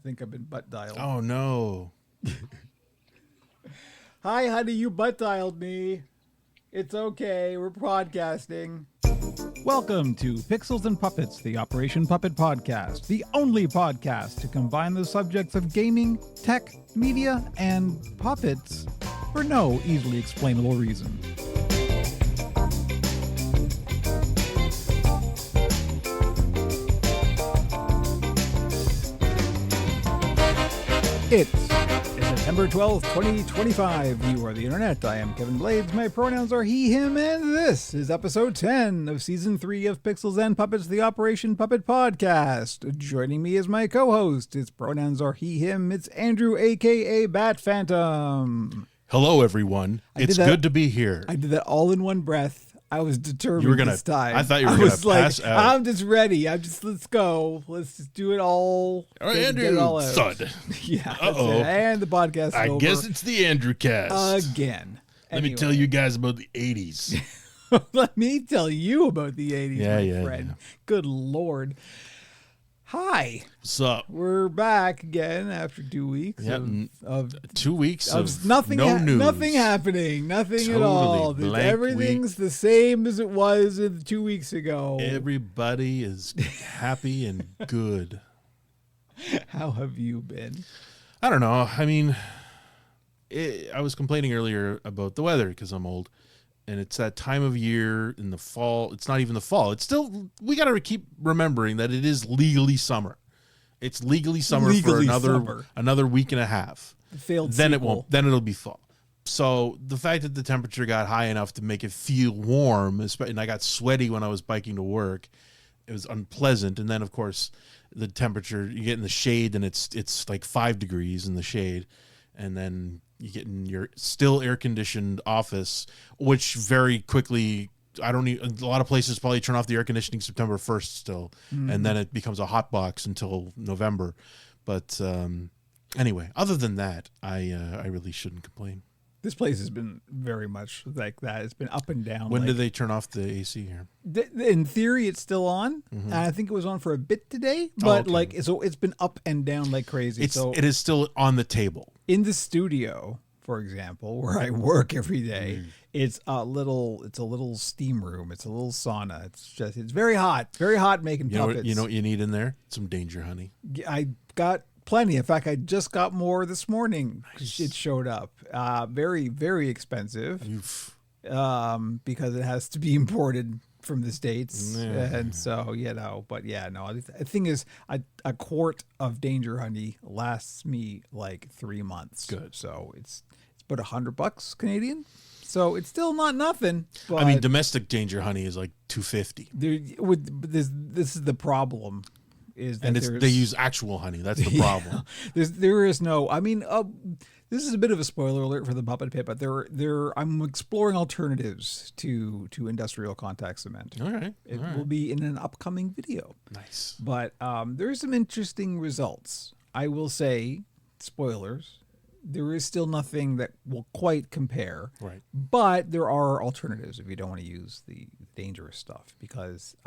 think I've been butt dialed. Oh, no. Hi, honey, you butt dialed me. It's okay. We're podcasting. Welcome to Pixels and Puppets, the Operation Puppet podcast, the only podcast to combine the subjects of gaming, tech, media, and puppets for no easily explainable reason. It's September 12th, 2025. You are the internet. I am Kevin Blades. My pronouns are he, him, and this is episode 10 of season 3 of Pixels and Puppets, the Operation Puppet podcast. Joining me as my co-host, his pronouns are he, him. It's Andrew, aka Bat Phantom. Hello, everyone. It's good to be here. I did that all in one breath. I was determined this time. I thought you were going to pass out. I'm just ready. Let's go. Let's just do it all. All right, Andrew, get it all out. Thud. Yeah. Uh-oh. And the podcast is I over. guess it's the Andrew cast. Again. Let me tell you guys about the 80s. Let me tell you about the 80s, my friend. Yeah. Good Lord. Hi. What's up? We're back again after 2 weeks of 2 weeks of nothing. News. Nothing happening. Nothing totally at all. Everything's week. The same as it was 2 weeks ago. Everybody is happy and good. How have you been? I don't know. I mean, I was complaining earlier about the weather because I'm old. And it's that time of year in the fall. It's not even the fall. It's still, we got to keep remembering that it is legally summer. It's legally summer for another week and a half. Then it won't. Then it'll be fall. So the fact that the temperature got high enough to make it feel warm, and I got sweaty when I was biking to work, it was unpleasant. And then of course the temperature, you get in the shade and it's like 5 degrees in the shade, and then you get in your still air-conditioned office, which very quickly, a lot of places probably turn off the air conditioning September 1st still, and then it becomes a hot box until November. But anyway, other than that, I really shouldn't complain. This place has been very much like that. It's been up and down. When did they turn off the AC here? In theory, it's still on. Mm-hmm. I think it was on for a bit today, but so it's been up and down like crazy. It is still on the table. In the studio, for example, where I work every day, it's a little steam room. It's a little sauna. It's very hot making puppets. You know what you need in there? Some danger honey. I got plenty. In fact, I just got more this morning. Nice. It showed up. Very, very expensive. Because it has to be imported from the States. And so, but the thing is, a quart of danger honey lasts me like 3 months. Good. So it's about $100 Canadian. So it's still not nothing. But I mean, domestic danger honey is like $2.50. This is the problem. They use actual honey. That's the problem. There is no. I mean, this is a bit of a spoiler alert for the Puppet Pit, but I'm exploring alternatives to industrial contact cement. All right. It will be in an upcoming video. Nice. But there's some interesting results. I will say, spoilers. There is still nothing that will quite compare. Right. But there are alternatives if you don't want to use the dangerous stuff, because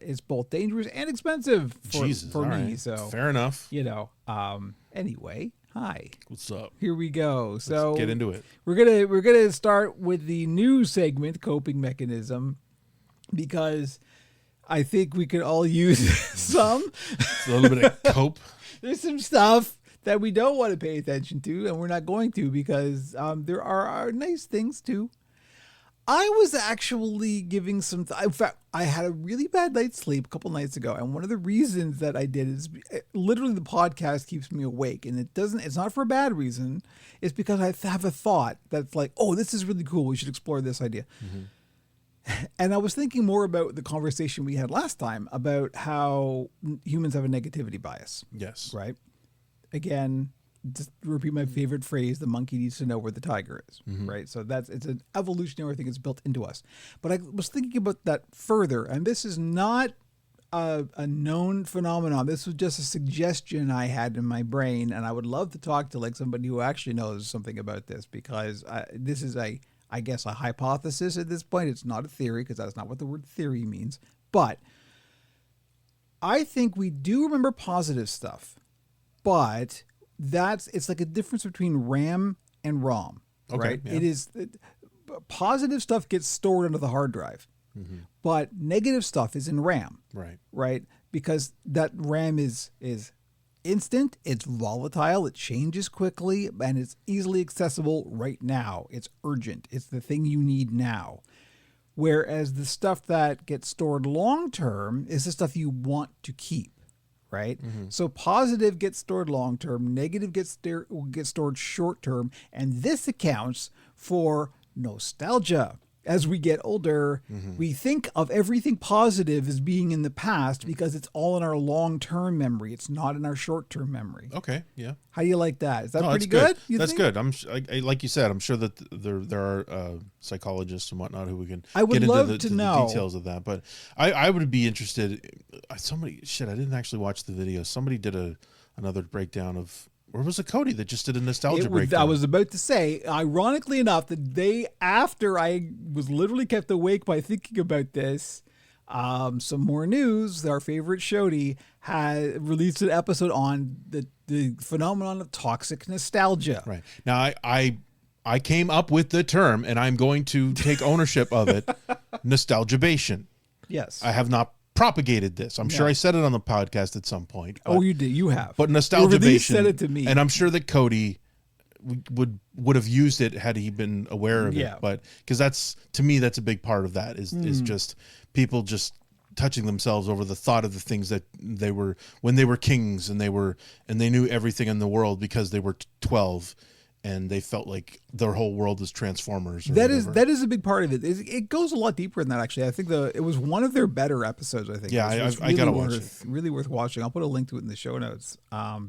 it's both dangerous and expensive for me. Right. So fair enough. Anyway, hi. What's up? Here we go. So let's get into it. We're gonna start with the new segment, coping mechanism, because I think we could all use some. A little bit of cope. There's some stuff that we don't want to pay attention to, and we're not going to, because there are nice things too. I was actually giving some. In fact, I had a really bad night's sleep a couple nights ago, and one of the reasons that I did is literally the podcast keeps me awake, and it's not for a bad reason. It's because I have a thought that's like, oh, this is really cool. We should explore this idea. Mm-hmm. And I was thinking more about the conversation we had last time about how humans have a negativity bias. Yes. Right. Again, just repeat my favorite phrase: the monkey needs to know where the tiger is. Mm-hmm. Right. So it's an evolutionary thing. It's built into us. But I was thinking about that further, and this is not a known phenomenon. This was just a suggestion I had in my brain, and I would love to talk to somebody who actually knows something about this, because this is I guess a hypothesis at this point. It's not a theory, because that's not what the word theory means. But I think we do remember positive stuff but it's like a difference between RAM and ROM, Okay, right? yeah. It is positive stuff gets stored onto the hard drive, but negative stuff is in RAM, right? Because that RAM is instant, it's volatile, it changes quickly, and it's easily accessible right now. It's urgent. It's the thing you need now. Whereas the stuff that gets stored long term is the stuff you want to keep, right? So positive gets stored long term, negative gets stored short term, and this accounts for nostalgia. As we get older, we think of everything positive as being in the past because it's all in our long-term memory. It's not in our short-term memory. Okay, yeah. How do you like that? Is that pretty that's good? That's good. Like you said, I'm sure that there are psychologists and whatnot who we can I would get into love the, to the know. details of that. But I would be interested. I didn't actually watch the video. Somebody did another breakdown of. Or was it Cody that just did a nostalgia breakdown? I was about to say, ironically enough, the day after I was literally kept awake by thinking about this, some more news. Our favorite Shody had released an episode on the phenomenon of toxic nostalgia. Right. Now, I came up with the term, and I'm going to take ownership of it, nostalgibation. Yes. I have not propagated this. I'm sure I said it on the podcast at some point. But, you did. You have. But nostalgibation. Said it to me, and I'm sure that Cody would have used it had he been aware of it. But because that's, to me, that's a big part of that is just people just touching themselves over the thought of the things that they were when they were kings and they knew everything in the world because they were 12. And they felt like their whole world was Transformers. That is a big part of it. It goes a lot deeper than that, actually. I think it was one of their better episodes, I think. Yeah, I gotta watch it. Really worth watching. I'll put a link to it in the show notes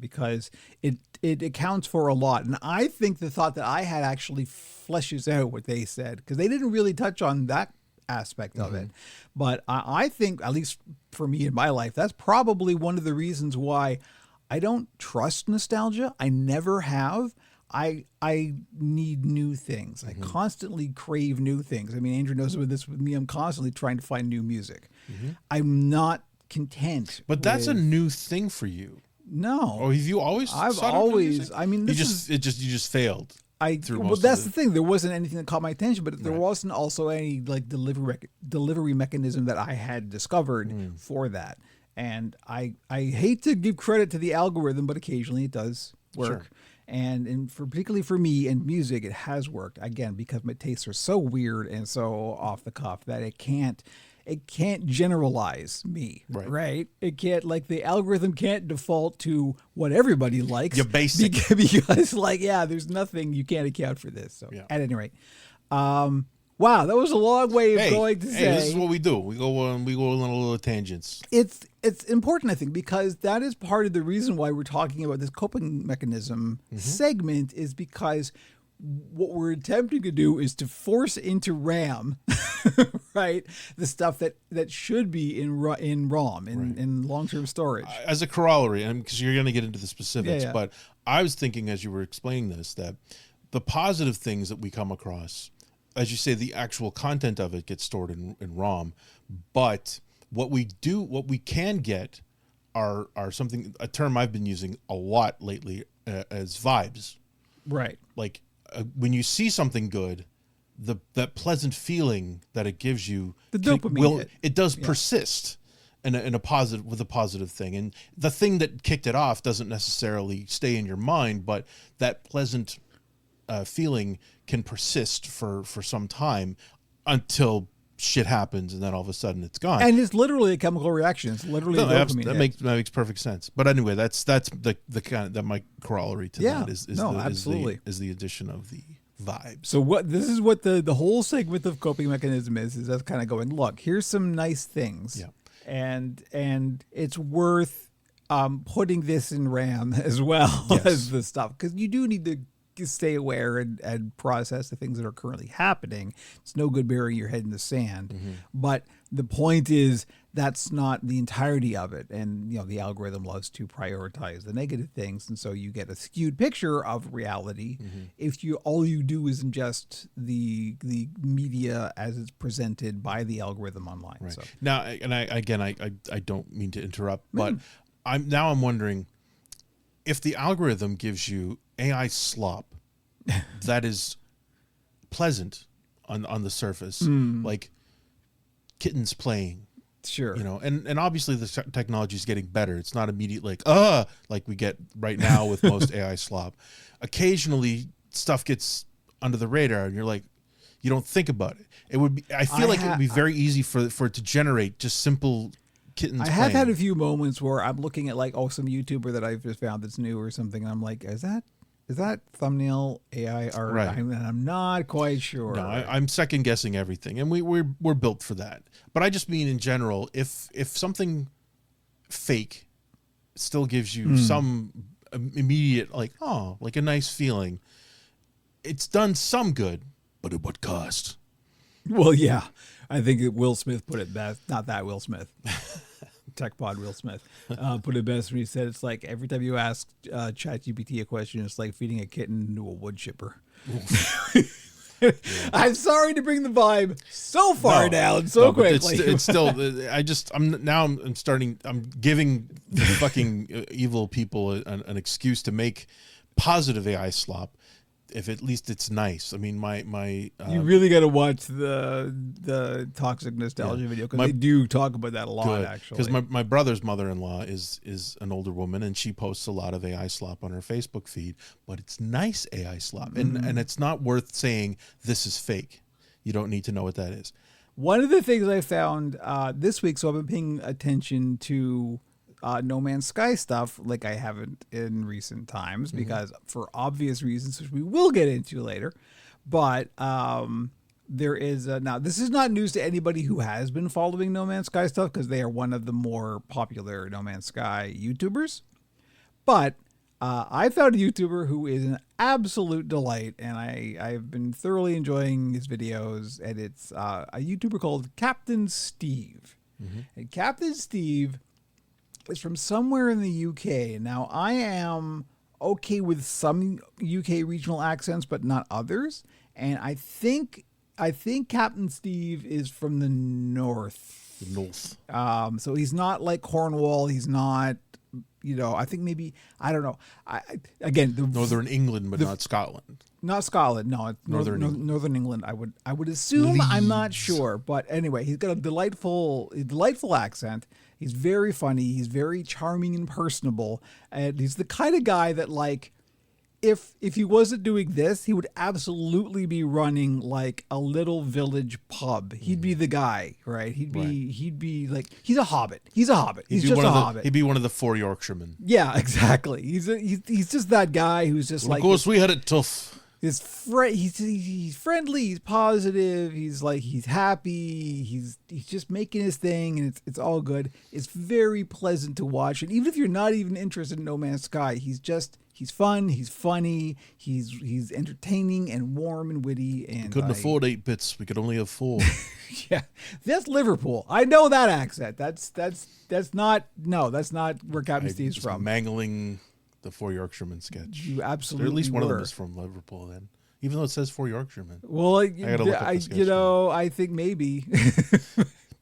because it accounts for a lot. And I think the thought that I had actually fleshes out what they said because they didn't really touch on that aspect of it. But I think, at least for me in my life, that's probably one of the reasons why I don't trust nostalgia. I never have. I need new things. I constantly crave new things. I mean, Andrew knows about this with me. I'm constantly trying to find new music. I'm not content. But that's a new thing for you. No. Or have you always? I've always. I mean, you just failed. Well, that's the thing. There wasn't anything that caught my attention, but there wasn't also any like delivery mechanism that I had discovered for that. And I hate to give credit to the algorithm, but occasionally it does work. Sure. And particularly for me in music, it has worked again because my tastes are so weird and so off the cuff that it can't generalize me, right? It can't, like, the algorithm can't default to what everybody likes. You're basic because there's nothing, you can't account for this. So at any rate, wow, that was a long way of going to say. This is what we do. We go on little tangents. It's important, I think, because that is part of the reason why we're talking about this coping mechanism segment is because what we're attempting to do is to force into RAM, right, the stuff that should be in ROM, in long-term storage. As a corollary, and because you're going to get into the specifics, but I was thinking as you were explaining this that the positive things that we come across, as you say, the actual content of it gets stored in ROM, but what we can get are a term I've been using a lot lately as vibes. Right. Like when you see something good, that pleasant feeling that it gives you, the dopamine it does persist in a positive with a positive thing. And the thing that kicked it off doesn't necessarily stay in your mind, but that pleasant feeling can persist for some time until shit happens, and then all of a sudden it's gone. And it's literally a chemical reaction. It's literally a dopamine hit. That makes perfect sense. But anyway, that's the kind of that my corollary to that is the addition of the vibes. So this is what the whole segment of coping mechanism is us kind of going, look, here's some nice things, and it's worth putting this in RAM as well as the stuff, because you do need to stay aware and process the things that are currently happening. It's no good burying your head in the sand. But the point is that's not the entirety of it. And the algorithm loves to prioritize the negative things, and so you get a skewed picture of reality if all you do is ingest the media as it's presented by the algorithm online. Right. So now, and I don't mean to interrupt, but I'm wondering, if the algorithm gives you AI slop that is pleasant on the surface, like kittens playing, Sure. you know, and obviously the technology is getting better. It's not immediate like we get right now with most AI slop. Occasionally stuff gets under the radar and you're like, you don't think about it. It would be, I feel like it would be very easy for it to generate just simple kittens. I have had a few moments where I'm looking at like, some YouTuber that I've just found that's new or something, and I'm like, is that thumbnail AI art? Right. I'm not quite sure. No, I'm second guessing everything, and we're built for that. But I just mean in general, if something fake still gives you some immediate like a nice feeling, it's done some good, but at what cost? Well, yeah, I think that Will Smith put it best. Not that Will Smith. Tech pod Will Smith put it best when he said it's like every time you ask ChatGPT a question, it's like feeding a kitten into a wood chipper. Yeah. I'm sorry to bring the vibe so far down so quickly. It's still. I'm giving the fucking evil people an excuse to make positive AI slop. If at least it's nice. I mean, you really got to watch the toxic nostalgia video because they do talk about that a lot, actually. Because my brother's mother-in-law is an older woman and she posts a lot of AI slop on her Facebook feed, but it's nice AI slop, and it's not worth saying this is fake. You don't need to know what that is. One of the things I found this week, so I've been paying attention to No Man's Sky stuff like I haven't in recent times because for obvious reasons, which we will get into later. But there is now this is not news to anybody who has been following No Man's Sky stuff because they are one of the more popular No Man's Sky YouTubers. But I found a YouTuber who is an absolute delight, and I've been thoroughly enjoying his videos. And it's a YouTuber called Captain Steve. And Captain Steve is from somewhere in the UK. Now, I am okay with some UK regional accents, but not others. And I think Captain Steve is from the north. The north. So he's not like Cornwall. He's not, I think maybe, I don't know. Northern England, but not Scotland. Not Scotland. No, it's Northern England. I would assume. Leeds. I'm not sure, but anyway, he's got a delightful accent. He's very funny. He's very charming and personable, and he's the kind of guy that, like, if he wasn't doing this, he would absolutely be running like a little village pub. He'd be the guy, right? He'd be like, he's a hobbit. He's a hobbit. He's just a hobbit. He'd be one of the 4 Yorkshiremen. Yeah, exactly. He's just that guy who's just like. Of course, we had it tough. He's friendly, he's positive, he's happy, he's just making his thing, and it's all good. It's very pleasant to watch, and even if you're not even interested in No Man's Sky, he's fun, he's funny, he's entertaining and warm and witty. And we couldn't afford 8 bits, we could only have 4. Yeah, that's Liverpool. I know that accent. That's not where Captain Steve's from. Mangling the 4 Yorkshiremen sketch. You absolutely at least were. One of them is from Liverpool then. Even though it says 4 Yorkshiremen. Well, I think maybe.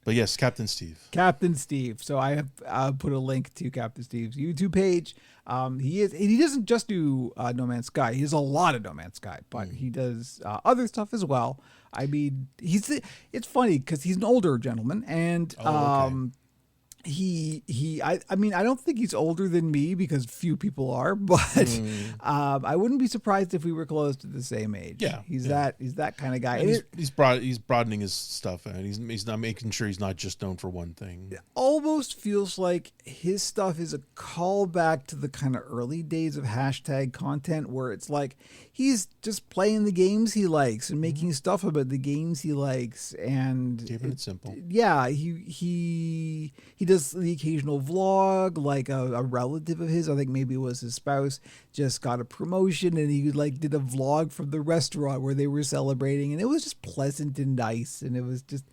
But yes, Captain Steve. Captain Steve. So I have put a link to Captain Steve's YouTube page. He doesn't just do No Man's Sky. He does a lot of No Man's Sky, but he does other stuff as well. I mean, it's funny because he's an older gentleman, and okay. I mean, I don't think he's older than me because few people are, but I wouldn't be surprised if we were close to the same age. Yeah, he's that kind of guy. And he's broadening his stuff, and he's not making sure he's not just known for one thing. It almost feels like his stuff is a callback to the kind of early days of hashtag content, where it's like he's just playing the games he likes and making stuff about the games he likes, and keeping it simple. Yeah, he does the occasional vlog, like a relative of his, I think maybe it was his spouse, just got a promotion, and he did a vlog from the restaurant where they were celebrating, and it was just pleasant and nice, and it was just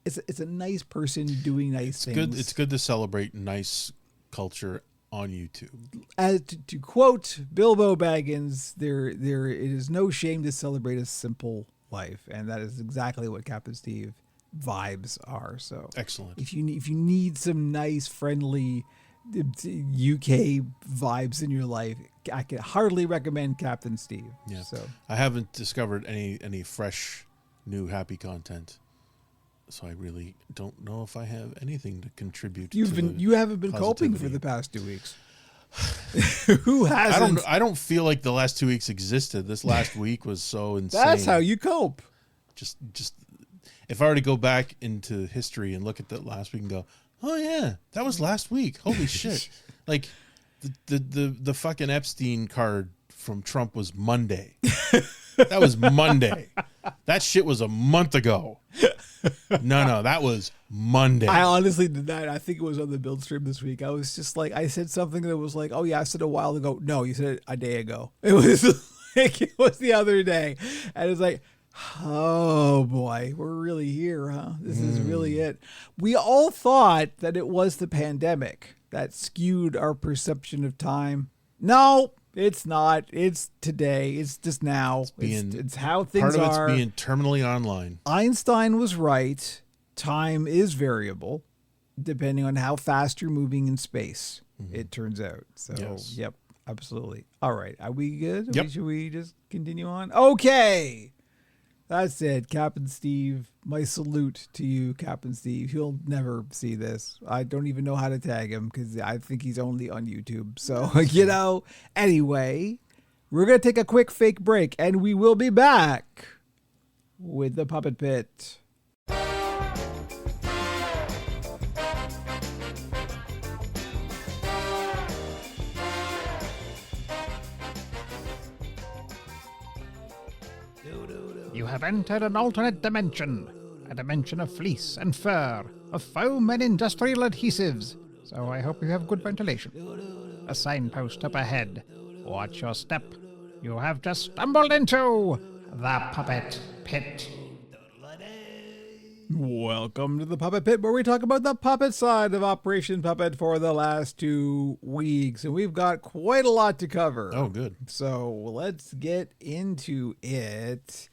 it's a nice person doing nice things. It's good to celebrate nice culture on YouTube. As to quote Bilbo Baggins, there it is no shame to celebrate a simple life, and that is exactly what Captain Steve vibes are. So excellent. If you need some nice, friendly UK vibes in your life, I can hardly recommend Captain Steve. Yeah. So I haven't discovered any fresh, new happy content. So I really don't know if I have anything to contribute. you haven't been coping for positivity. the past 2 weeks. Who hasn't? I don't feel like the last 2 weeks existed. This last week was so insane. That's how you cope. Just if I were to go back into history and look at that last week and go, oh yeah, that was last week. Holy shit! Like the fucking Epstein card from Trump was Monday. That was Monday. That shit was a month ago. No, that was Monday. I honestly did that. I think it was on the build stream this week. I was just like, I said something that was like, oh yeah, I said a while ago. No, you said it a day ago. It was like, it was the other day. And it's like, oh boy, we're really here, huh? This is really it. We all thought that it was the pandemic that skewed our perception of time. No, it's not. It's today. It's just now. It's how things are. Part of it's being terminally online. Einstein was right. Time is variable depending on how fast you're moving in space, it turns out. So, Yes. Yep, absolutely. All right. Are we good? Yep. Should we just continue on? Okay. That's it. Captain Steve, my salute to you, Captain Steve. He'll never see this. I don't even know how to tag him because I think he's only on YouTube. So, anyway, we're going to take a quick fake break and we will be back with the Puppet Pit. You have entered an alternate dimension, a dimension of fleece and fur, of foam and industrial adhesives, so I hope you have good ventilation. A signpost up ahead. Watch your step. You have just stumbled into the Puppet Pit. Welcome to the Puppet Pit, where we talk about the puppet side of Operation Puppet for the last 2 weeks, and we've got quite a lot to cover. Oh, good. So let's get into it.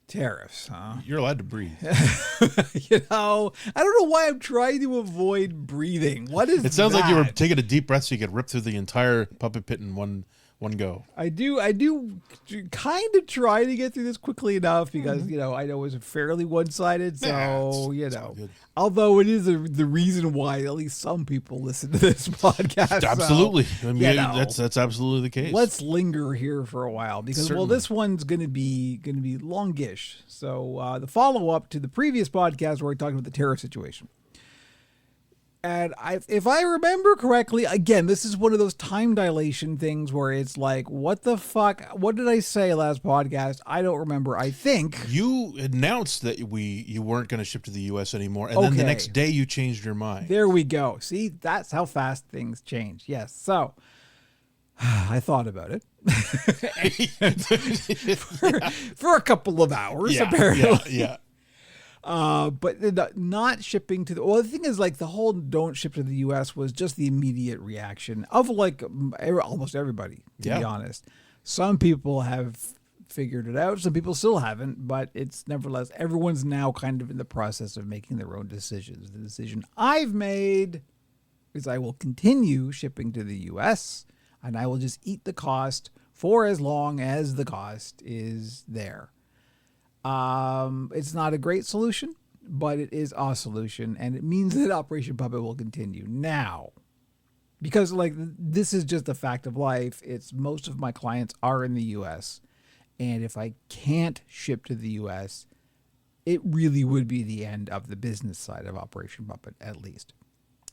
Tariffs, huh? You're allowed to breathe. I don't know why I'm trying to avoid breathing. What is It sounds like you were that? taking a deep breath so you could rip through the entire puppet pit in one go. I do kind of try to get through this quickly enough because, I know it's fairly one-sided. So, it's all good. although it is the reason why at least some people listen to this podcast. So, Absolutely. I mean, that's that's absolutely the case. let's linger here for a while because, Certainly. this one's going to be longish. So the follow-up to the previous podcast where we talked about the tariff situation. And if I remember correctly, again, this is one of those time dilation things where it's like, what the fuck? What did I say last podcast? I don't remember. I think You announced that you weren't going to ship to the U.S. anymore, and then the Okay. next day you changed your mind. there we go. See, that's how fast things change. Yes. So I thought about it for a couple of hours, apparently. Yeah. But not shipping to the thing is, like, the whole don't ship to the U.S. was just the immediate reaction of almost everybody, to be honest. Some people have figured it out. Some people still haven't, but it's nevertheless, everyone's now kind of in the process of making their own decisions. The decision I've made is I will continue shipping to the U.S. and I will just eat the cost for as long as the cost is there. It's not a great solution, but it is a solution, and it means that Operation Puppet will continue now. Because, this is just a fact of life. It's most of my clients are in the U.S., and if I can't ship to the U.S., it really would be the end of the business side of Operation Puppet, at least.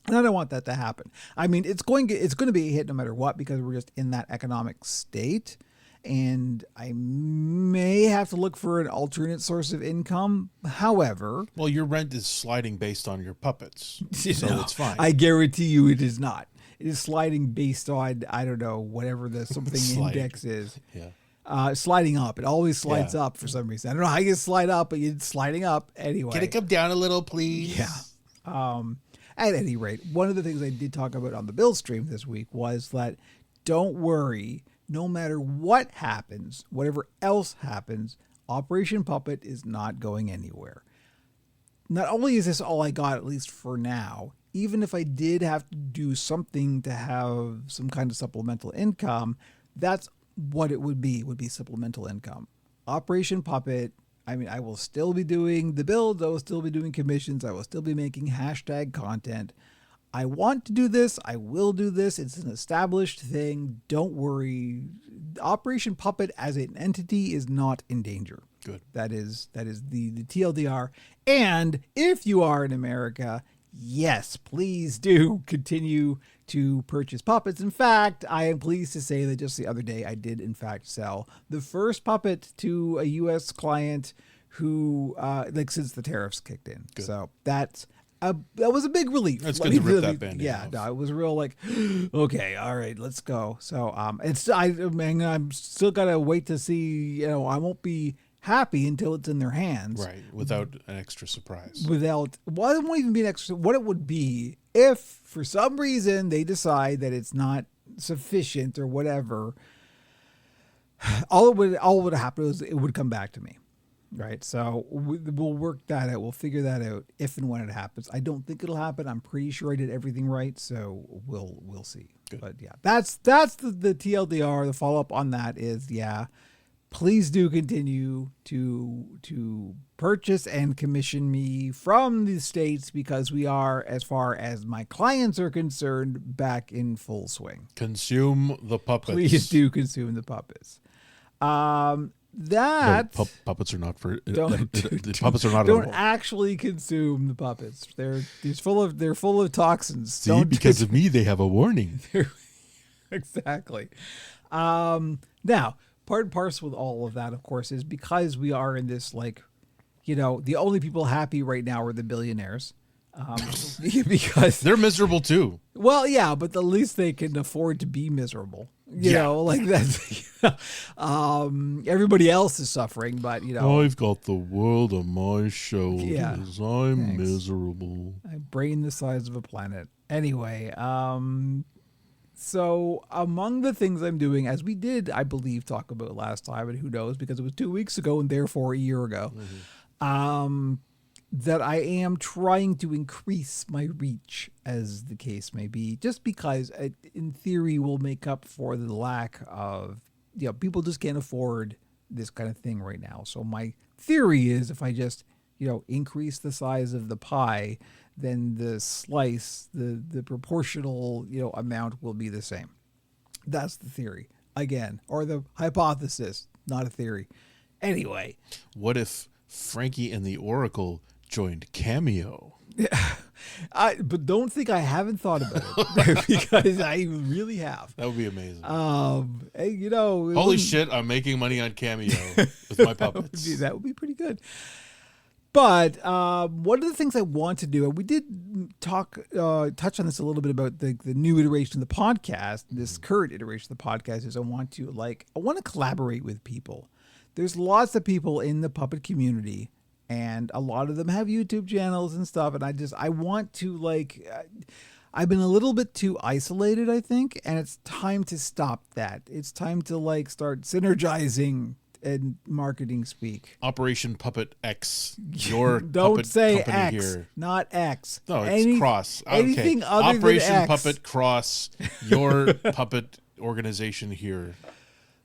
And I don't want that to happen. I mean, it's going to be a hit no matter what, because we're just in that economic state. And I may have to look for an alternate source of income. However, Well, your rent is sliding based on your puppets, so it's fine. I guarantee you it is not. It is sliding based on, I don't know, whatever the something Sliding. index is. Yeah. Sliding up. It always slides Yeah. up for some reason. I don't know how you slide up, but it's sliding up anyway. Can it come down a little, please? Yeah. At any rate, one of the things I did talk about on the build stream this week was that don't worry. No matter what happens, whatever else happens, Operation Puppet is not going anywhere. Not only is this all I got, at least for now, even if I did have to do something to have some kind of supplemental income, that's what it would be supplemental income. Operation Puppet, I mean, I will still be doing the builds, I will still be doing commissions, I will still be making hashtag content. I want to do this, I will do this, it's an established thing, don't worry. Operation Puppet as an entity is not in danger. Good. That is the TLDR. And if you are in America, yes, please do continue to purchase puppets. In fact, I am pleased to say that just the other day I did in fact sell the first puppet to a U.S. client who, since the tariffs kicked in. Good. So that was a big relief. It's good to rip that Band-Aid Yeah, off. no, it was real like, okay, all right, let's go. So I'm still gotta wait to see. I won't be happy until it's in their hands. Right, without an extra surprise. It won't even be an extra. What it would be if, for some reason, they decide that it's not sufficient or whatever. All would happen is it would come back to me, right? So we'll work that out. We'll figure that out if and when it happens. I don't think it'll happen. I'm pretty sure I did everything right, so we'll see. Good. But yeah, that's the TLDR. The follow up on that is please do continue to purchase and commission me from the States because we are, as far as my clients are concerned, back in full swing. Consume the puppets. Please do consume the puppets. Puppets are not for. Don't The puppets are not. don't edible. actually consume the puppets. They're full of toxins. See, because of me, they have a warning. Exactly. Now, part and parcel with all of that, of course, is because we are in this, the only people happy right now are the billionaires. Because They're miserable too. well, yeah, but the least they can afford to be miserable. That's everybody else is suffering, but I've got the world on my shoulders. Yeah. I'm Thanks. miserable. a brain the size of a planet. Anyway, so among the things I'm doing, as we did, I believe, talk about last time, and who knows, because it was 2 weeks ago and therefore a year ago, that I am trying to increase my reach, as the case may be, just because it, in theory, will make up for the lack of, people just can't afford this kind of thing right now. So my theory is if I just, increase the size of the pie, then the slice, the proportional, amount will be the same. That's the theory, again, or the hypothesis, not a theory. Anyway. What if Frankie and the Oracle joined Cameo? But don't think I haven't thought about it because I really have. That would be amazing. Hey, Holy shit, I'm making money on Cameo with my puppets. that would be pretty good. But one of the things I want to do, and we did touch on this a little bit about the new iteration of the podcast, this current iteration of the podcast, is I want to collaborate with people. There's lots of people in the puppet community, and a lot of them have YouTube channels and stuff. And I want to I've been a little bit too isolated, I think, and it's time to stop that. It's time to start synergizing in marketing speak. Operation Puppet X. Your Don't puppet say company X, here. not X. No, it's cross. Anything other Operation than X. Puppet Cross. Your puppet organization here.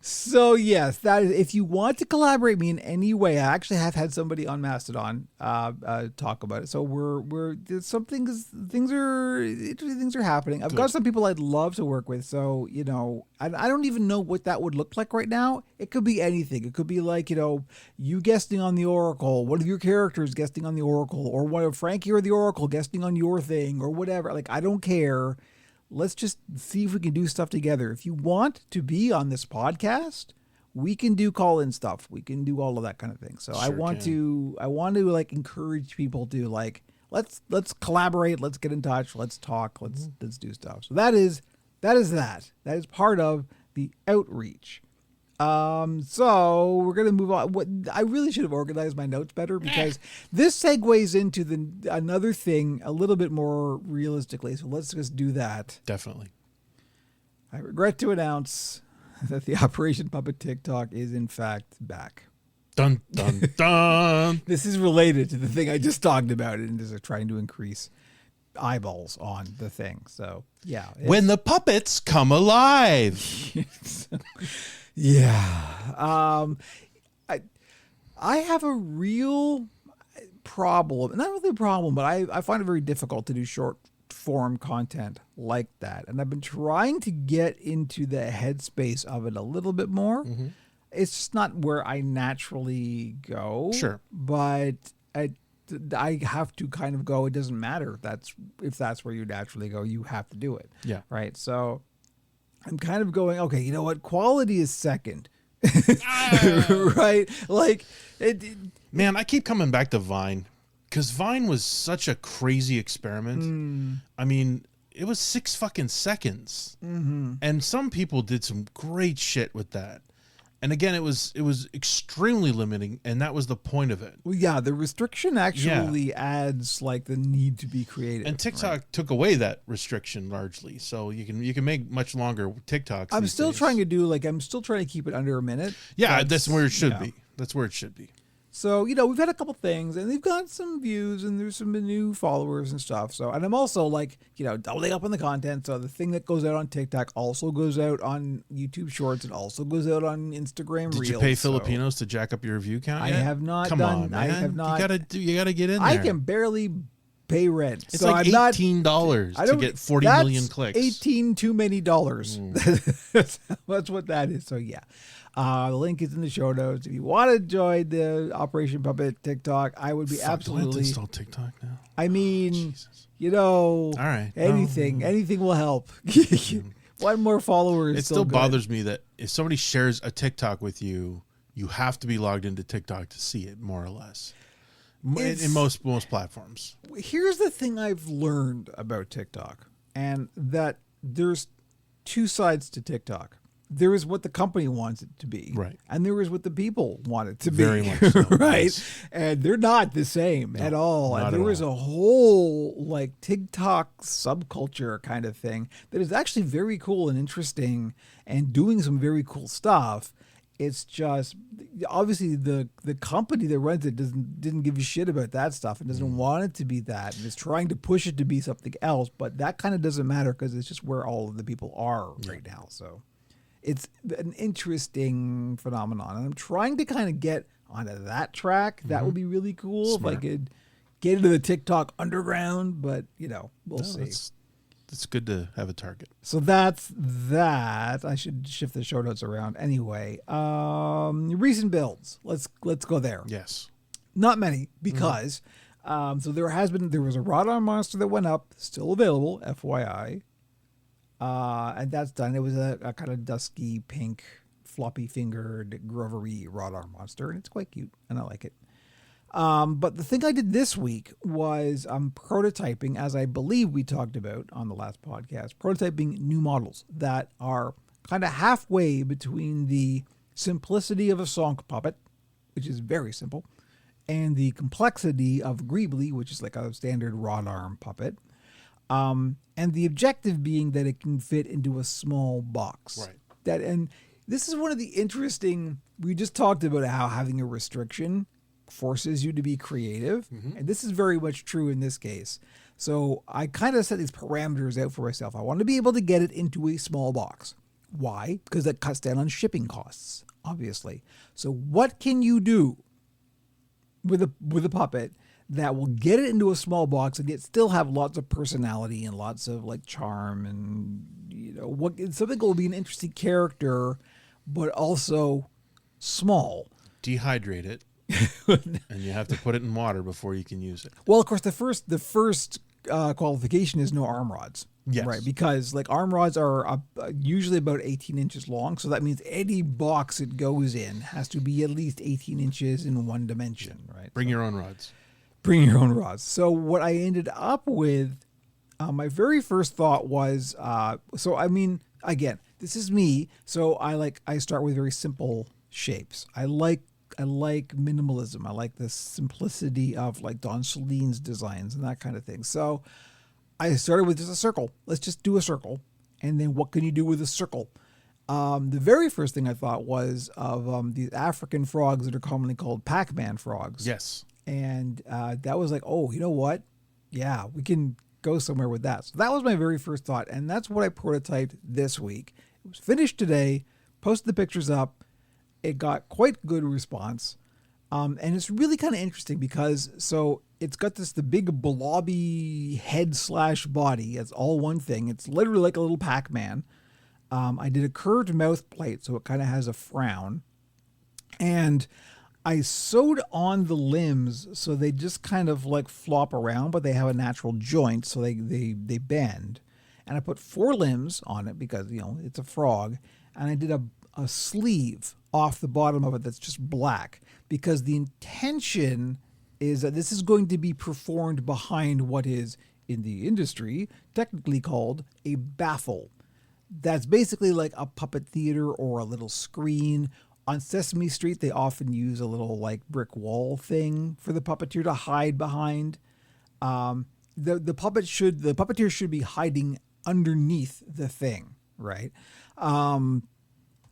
So yes, that is, if you want to collaborate me in any way, I actually have had somebody on Mastodon talk about it. So we're things are happening. I've got some people I'd love to work with. So I don't even know what that would look like right now. It could be anything. It could be you guesting on the Oracle, one of your characters guesting on the Oracle, or one of Frankie or the Oracle guesting on your thing, or whatever. I don't care. Let's just see if we can do stuff together. If you want to be on this podcast, we can do call-in stuff. We can do all of that kind of thing. So I want to encourage people to let's collaborate. Let's get in touch. Let's talk. Let's do stuff. So that is part of the outreach. So we're going to move on. What I really should have organized my notes better, because this segues into another thing a little bit more realistically. So let's just do that. Definitely. I regret to announce that the Operation Puppet TikTok is in fact back. Dun, dun, dun. This is related to the thing I just talked about and is trying to increase. eyeballs on the thing. So yeah, When the puppets come alive. yeah. I have a real problem, not really a problem, but I find it very difficult to do short form content like that. And I've been trying to get into the headspace of it a little bit more. Mm-hmm. It's just not where I naturally go. Sure. But I have to kind of go, it doesn't matter. If that's where you naturally go, you have to do it. Yeah. Right. So I'm kind of going, okay, you know what? Quality is second. Right? Like, Man, I keep coming back to Vine because Vine was such a crazy experiment. I mean, it was 6 fucking seconds. mm-hmm. And some people did some great shit with that. And again, it was extremely limiting, and that was the point of it. Well, yeah, the restriction actually adds like the need to be creative. And TikTok took away that restriction largely, so you can make much longer TikToks. I'm these still days. trying to keep it under a minute. Yeah, that's where it should be. That's where it should be. So, we've had a couple things and they've got some views and there's some new followers and stuff. So, and I'm also like, doubling up on the content. So the thing that goes out on TikTok also goes out on YouTube Shorts and also goes out on Instagram Reels. Did you pay Filipinos to jack up your view count I yet? have not Come done. on, man. I have not. You gotta get in there. I can barely pay rent. It's so like I'm not, $18 I to don't- get 40 that's million clicks. 18 too many dollars. That's what that is. So yeah. The link is in the show notes. If you want to join the Operation Puppet TikTok, I would be Fuck, do I have to absolutely. install TikTok now. I mean, Jesus. All right. anything will help. One more follower is It still so good. bothers me that if somebody shares a TikTok with you, you have to be logged into TikTok to see it, more or less. In most platforms. Here's the thing I've learned about TikTok, and that there's 2 sides to TikTok. There is what the company wants it to be, Right. and there is what the people want it to Very be, much so, right? yes. And they're not the same at all. not And at there is all. a whole like TikTok subculture kind of thing that is actually very cool and interesting, and doing some very cool stuff. It's just obviously the company that runs it didn't give a shit about that stuff and doesn't want it to be that, and is trying to push it to be something else. But that kind of doesn't matter because it's just where all of the people are right now. So it's an interesting phenomenon, and I'm trying to kind of get onto that track. That would be really cool if I could get into the TikTok underground. But we'll see. It's good to have a target. So that's that. I should shift the show notes around anyway. Recent builds. Let's go there. Yes. Not many because so there was a wrought iron monster that went up, still available, FYI. And that's done. It was a kind of dusky pink, floppy fingered Grovery wrought iron monster, and it's quite cute, and I like it. But the thing I did this week was prototyping, as I believe we talked about on the last podcast, prototyping new models that are kind of halfway between the simplicity of a song puppet, which is very simple, and the complexity of Greebly, which is like a standard wrought arm puppet. And the objective being that it can fit into a small box. Right. And this is one of the interesting, we just talked about how having a restriction forces you to be creative. And this is very much true in this case. So I kind of set these parameters out for myself. I want to be able to get it into a small box. Why? Because that cuts down on shipping costs, obviously. So what can you do with a puppet that will get it into a small box and yet still have lots of personality and lots of like charm and something that will be an interesting character, but also small. Dehydrate it, and you have to put it in water before you can use it. Well, of course, the first qualification is no arm rods. Yes. Right, because like arm rods are usually about 18 inches long, so that means any box it goes in has to be at least 18 inches in one dimension. Right. Bring your own rods. Bring your own rods. So what I ended up with, my very first thought was, so I mean, again, this is me. So I start with very simple shapes. I like minimalism. I like the simplicity of like Don Celine's designs and that kind of thing. So I started with just a circle. Let's just do a circle. And then what can you do with a circle? The very first thing I thought was of these African frogs that are commonly called Pac-Man frogs. Yes. And that was like, oh, you know what? Yeah, we can go somewhere with that. So that was my very first thought, and that's what I prototyped this week. It was finished today, posted the pictures up. It got quite good response. And it's really kind of interesting because so it's got the big blobby head / body. It's all one thing. It's literally like a little Pac-Man. I did a curved mouth plate, so it kind of has a frown. And I sewed on the limbs so they just kind of like flop around, but they have a natural joint, so they bend. And I put 4 limbs on it because, it's a frog. And I did a sleeve off the bottom of it that's just black, because the intention is that this is going to be performed behind what is, in the industry, technically called a baffle. That's basically like a puppet theater or a little screen. On Sesame Street, they often use a little like brick wall thing for the puppeteer to hide behind. The puppeteer should be hiding underneath the thing, right?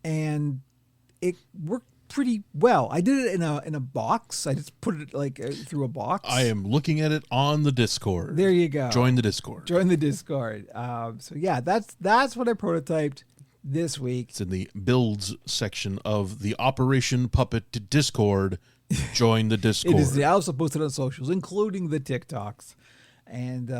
And it worked pretty well. I did it in a box. I just put it like through a box. I am looking at it on the Discord. There you go. Join the Discord. Join the Discord. So yeah, that's what I prototyped this week. It's in the builds section of the Operation Puppet Discord. Join the Discord. It is. I also posted on socials, including the TikToks. And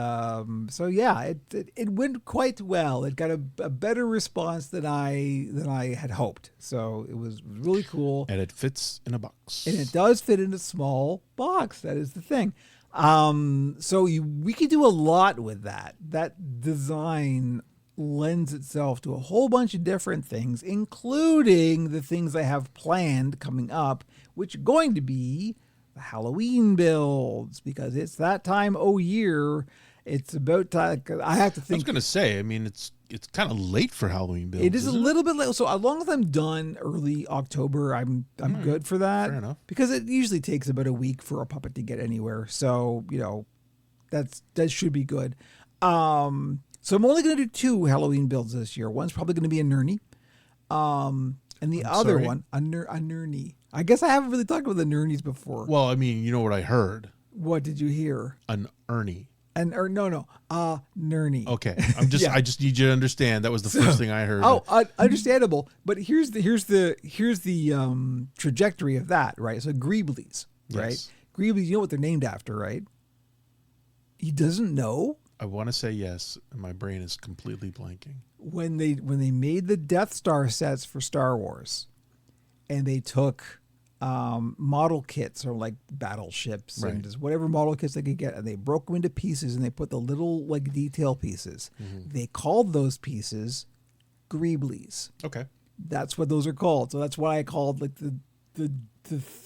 so yeah, it went quite well. It got a better response than I had hoped. So it was really cool. And it fits in a box. And it does fit in a small box. That is the thing. So we could do a lot with that. That design lends itself to a whole bunch of different things, including the things I have planned coming up, which are going to be the Halloween builds, because it's that time year. It's about time. I have to think. I was going to say, I mean, it's kind of late for Halloween builds. It is a little bit late. So as long as I'm done early October, I'm good for that. Fair enough. Because it usually takes about a week for a puppet to get anywhere. So, that should be good. So I'm only going to do 2 Halloween builds this year. One's probably going to be a Nurney. And the other one, a Nurney. I guess I haven't really talked about the Nurnies before. Well, I mean, you know what I heard? What did you hear? An Ernie. Nurney. Okay, I just need you to understand that was the first thing I heard. Understandable. But here's the trajectory of that, right? So Greeblies, right? Yes. Greeblies, you know what they're named after, right? He doesn't know. I want to say yes, and my brain is completely blanking. When they made the Death Star sets for Star Wars, and they took model kits or like battleships and just whatever model kits they could get, and they broke them into pieces and they put the little like detail pieces. Mm-hmm. They called those pieces Greeblies. Okay, that's what those are called. So that's why I called like the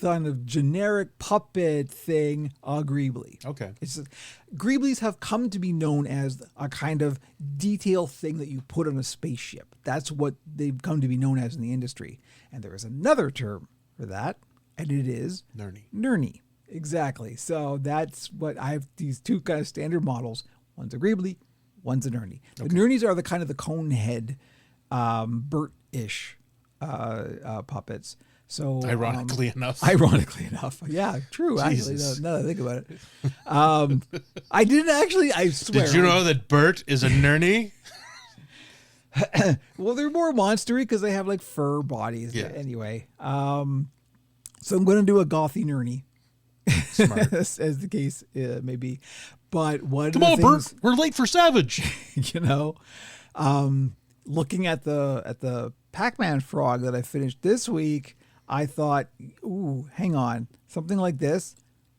kind of generic puppet thing a Greebly. Okay, it's just, Greeblies have come to be known as a kind of detail thing that you put on a spaceship. That's what they've come to be known as in the industry. And there is another term for that, and it is Nurney. Exactly. So that's what I have, these 2 kind of standard models. One's a Greebly, one's a Nurney. The Nurneys are the kind of the cone head, Bert-ish puppets. So ironically enough. Yeah, true. Jesus. Actually, now that I think about it. I didn't actually, I swear. Did you know that Bert is a Nurney? Well, they're more monstery because they have like fur bodies. Yeah. Anyway, so I'm going to do a gothy Nurney. Smart. as the case may be. But one Come on, Bert, we're late for Savage. Looking at the Pac-Man frog that I finished this week, I thought, ooh, hang on, something like this,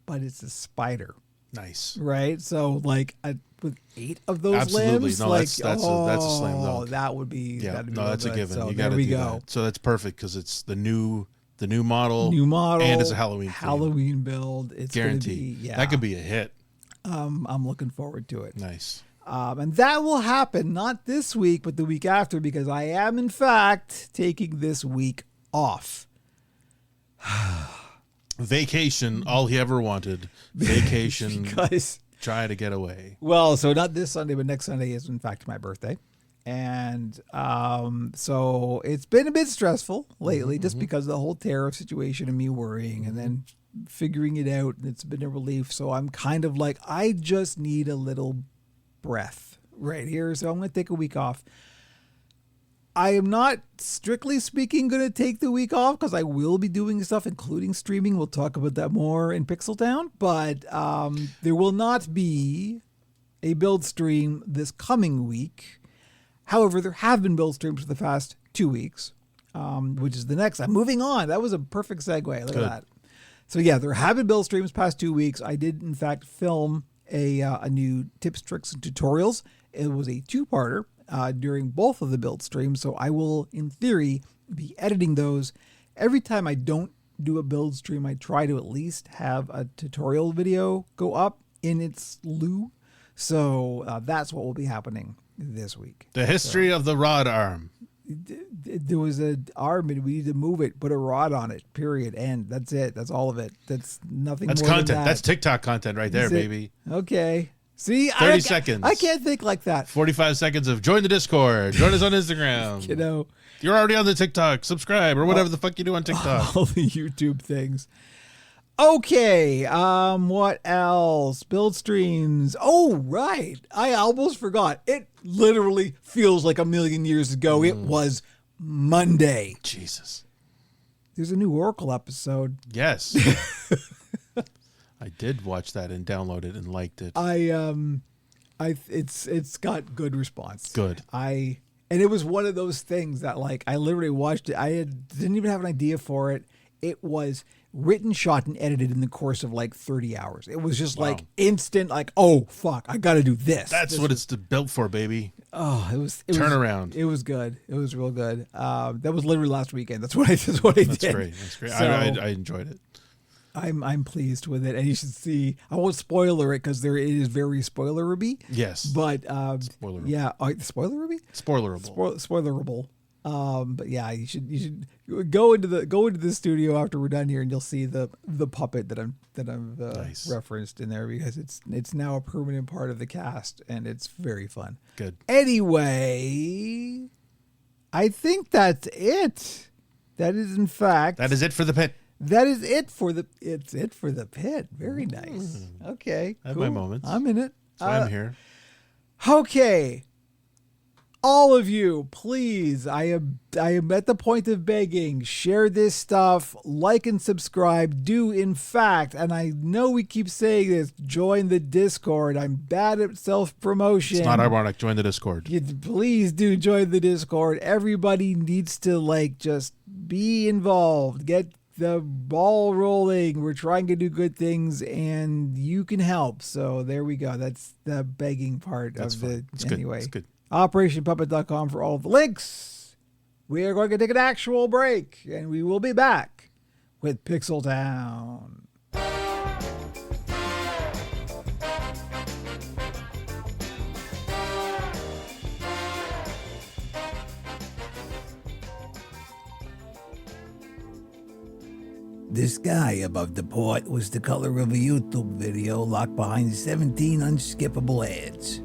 but it's a spider. Nice. Right? So like with 8 of those Absolutely. limbs, no, like that's a slam dunk. That would be that's a given. So you got to do that. So that's perfect because it's the new model, and it's a Halloween build. It's guaranteed. That could be a hit. I'm looking forward to it. Nice. And that will happen not this week, but the week after, because I am in fact taking this week off. Vacation, all he ever wanted. Vacation. Because try to get away. Well, so not this Sunday, but next Sunday is in fact my birthday. And so it's been a bit stressful lately, just because of the whole tariff situation and me worrying and then figuring it out. It's been a relief. So I'm kind of like, I just need a little breath right here. So I'm going to take a week off. I am not, strictly speaking, going to take the week off because I will be doing stuff, including streaming. We'll talk about that more in Pixel Town. But there will not be a build stream this coming week. However, there have been build streams for the past 2 weeks, which is the next. I'm moving on. That was a perfect segue. Look at that. So yeah, there have been build streams past 2 weeks. I did, in fact, film a new tips, tricks, and tutorials. It was a 2-parter. During both of the build streams. So I will, in theory, be editing those. Every time I don't do a build stream, I try to at least have a tutorial video go up in its lieu. So that's what will be happening this week. The history of the rod arm. There was an arm and we need to move it, put a rod on it, period, end. That's it. That's all of it. That's nothing That's more content. than that. That's TikTok content right there, baby. Okay. See, 30 seconds. I can't think like that. 45 seconds of join the Discord. Join us on Instagram. You know. You're already on the TikTok. Subscribe or whatever the fuck you do on TikTok. All the YouTube things. Okay. What else? Build streams. Oh, right. I almost forgot. It literally feels like a million years ago. It was Monday. Jesus. There's a new Oracle episode. Yes. I did watch that and download it and liked it. It's got good response. Good. And it was one of those things that, like, I literally watched it. Didn't even have an idea for it. It was written, shot, and edited in the course of like 30 hours. It was just like instant, like, oh fuck, I got to do this. That's what it's built for, baby. Oh, it was turnaround. It was good. It was real good. That was literally last weekend. That's what I did. That's great. That's great. So, I enjoyed it. I'm pleased with it, and you should see. I won't spoiler it because it is very spoilerable. Yes, but spoilerable. Yeah, spoilerable. Spoilerable. But yeah, you should go into the studio after we're done here, and you'll see the puppet that I've nice. referenced in there because it's now a permanent part of the cast, and it's very fun. Good. Anyway, I think that's it. That is, in fact, that is it for the pit. That is it for the pit. Very nice. Okay. I have cool. my moments. I'm in it. So I'm here. Okay. All of you, please. I am at the point of begging. Share this stuff. Like and subscribe. Do, in fact, and I know we keep saying this, join the Discord. I'm bad at self-promotion. It's not ironic. Join the Discord. Please do join the Discord. Everybody needs to just be involved. Get the ball rolling. We're trying to do good things, and you can help. So there we go. That's the begging part That's of fine. the anyway. It's good. OperationPuppet.com for all of the links. We are going to take an actual break, and we will be back with Pixel Town. The sky above the port was the color of a YouTube video locked behind 17 unskippable ads.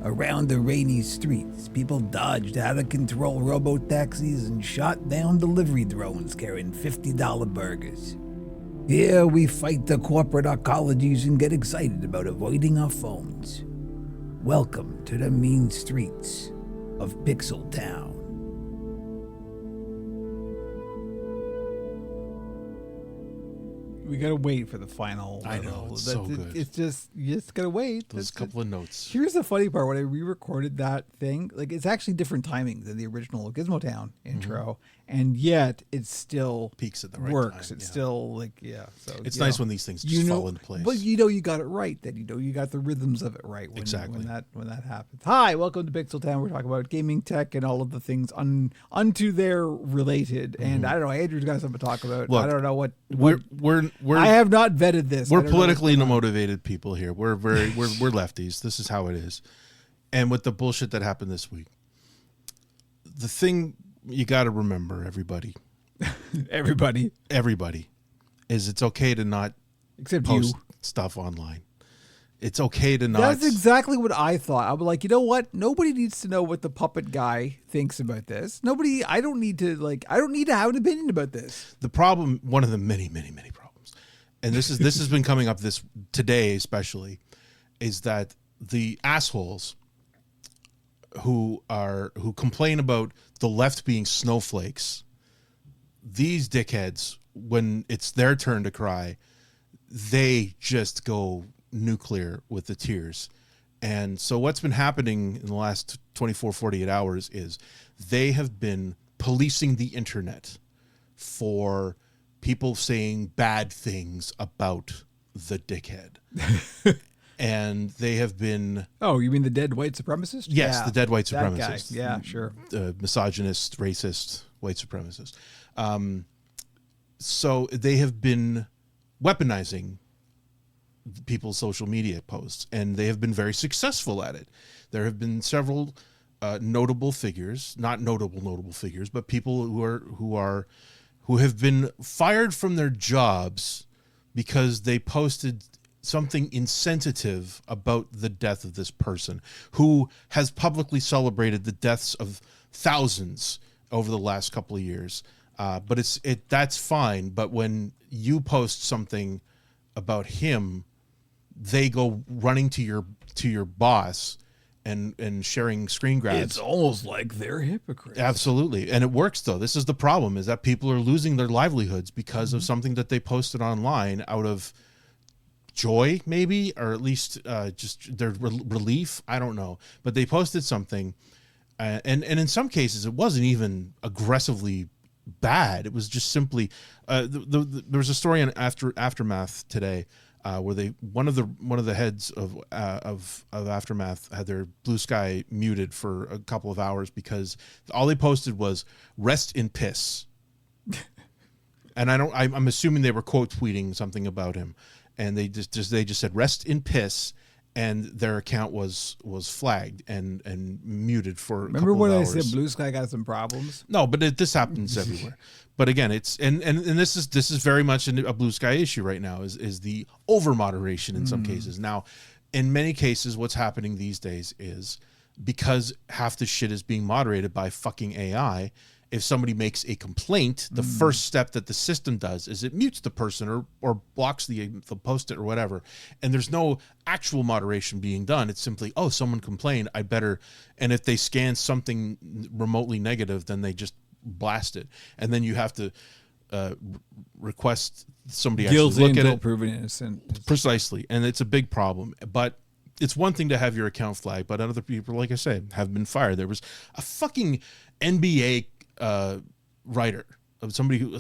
Around the rainy streets, people dodged out-of-control robo-taxis and shot down delivery drones carrying $50 burgers. Here we fight the corporate ecologies and get excited about avoiding our phones. Welcome to the mean streets of Pixel Town. We gotta wait for the final. I know, it's so good. It's just, you just gotta wait. Those couple of notes. Here's the funny part. When I re-recorded that thing, it's actually different timing than the original Gizmo Town intro, and yet it still peaks at the right works. time. It's still So it's nice when these things just fall into place. But you got it right. Then you got the rhythms of it right. When that happens. Hi, welcome to Pixel Town. We're talking about gaming tech and all of the things unto their related. And I don't know. Andrew's got something to talk about. Look, I don't know what I have not vetted this. We're politically motivated people here. We're lefties. This is how it is. And with the bullshit that happened this week, the thing you got to remember, everybody, is it's okay to not post stuff online. It's okay to not. That's exactly what I thought. I was like, you know what? Nobody needs to know what the puppet guy thinks about this. I don't need to have an opinion about this. The problem, one of the many, many, many problems, and this has been coming up today especially, is that the assholes who complain about the left being snowflakes, these dickheads, when it's their turn to cry, they just go nuclear with the tears. And so what's been happening in the last 24, 48 hours is they have been policing the internet for people saying bad things about the dickhead. And they have been... Oh, you mean the dead white supremacist? Yes, the dead white that guy. supremacist. Yeah, sure. Misogynist, racist, white supremacist. So they have been weaponizing people's social media posts, and they have been very successful at it. There have been several notable figures, not notable figures, but people who have been fired from their jobs because they posted something insensitive about the death of this person who has publicly celebrated the deaths of thousands over the last couple of years. But that's fine. But when you post something about him, they go running to your boss and sharing screen grabs. It's almost like they're hypocrites. Absolutely. And it works, though. This is the problem, is that people are losing their livelihoods because of something that they posted online out of joy, maybe, or at least just their relief. I don't know. But they posted something, and in some cases, it wasn't even aggressively bad. It was just simply there was a story on Aftermath today where one of the heads of Aftermath had their Blue Sky muted for a couple of hours because all they posted was "rest in piss," and I'm assuming they were quote tweeting something about him, and they just said "rest in piss." And their account was flagged and muted for a couple of hours. Remember when I said Blue Sky got some problems? No, but this happens everywhere. But again, it's and this is very much a Blue Sky issue right now. Is the over moderation in some cases. Now, in many cases, what's happening these days is because half the shit is being moderated by fucking AI. If somebody makes a complaint, the first step that the system does is it mutes the person or blocks the post it or whatever. And there's no actual moderation being done. It's simply, oh, someone complained, I better. And if they scan something remotely negative, then they just blast it. And then you have to request somebody actually look at it. Proven innocent. Precisely. And it's a big problem. But it's one thing to have your account flagged, but other people, like I said, have been fired. There was a fucking NBA writer, a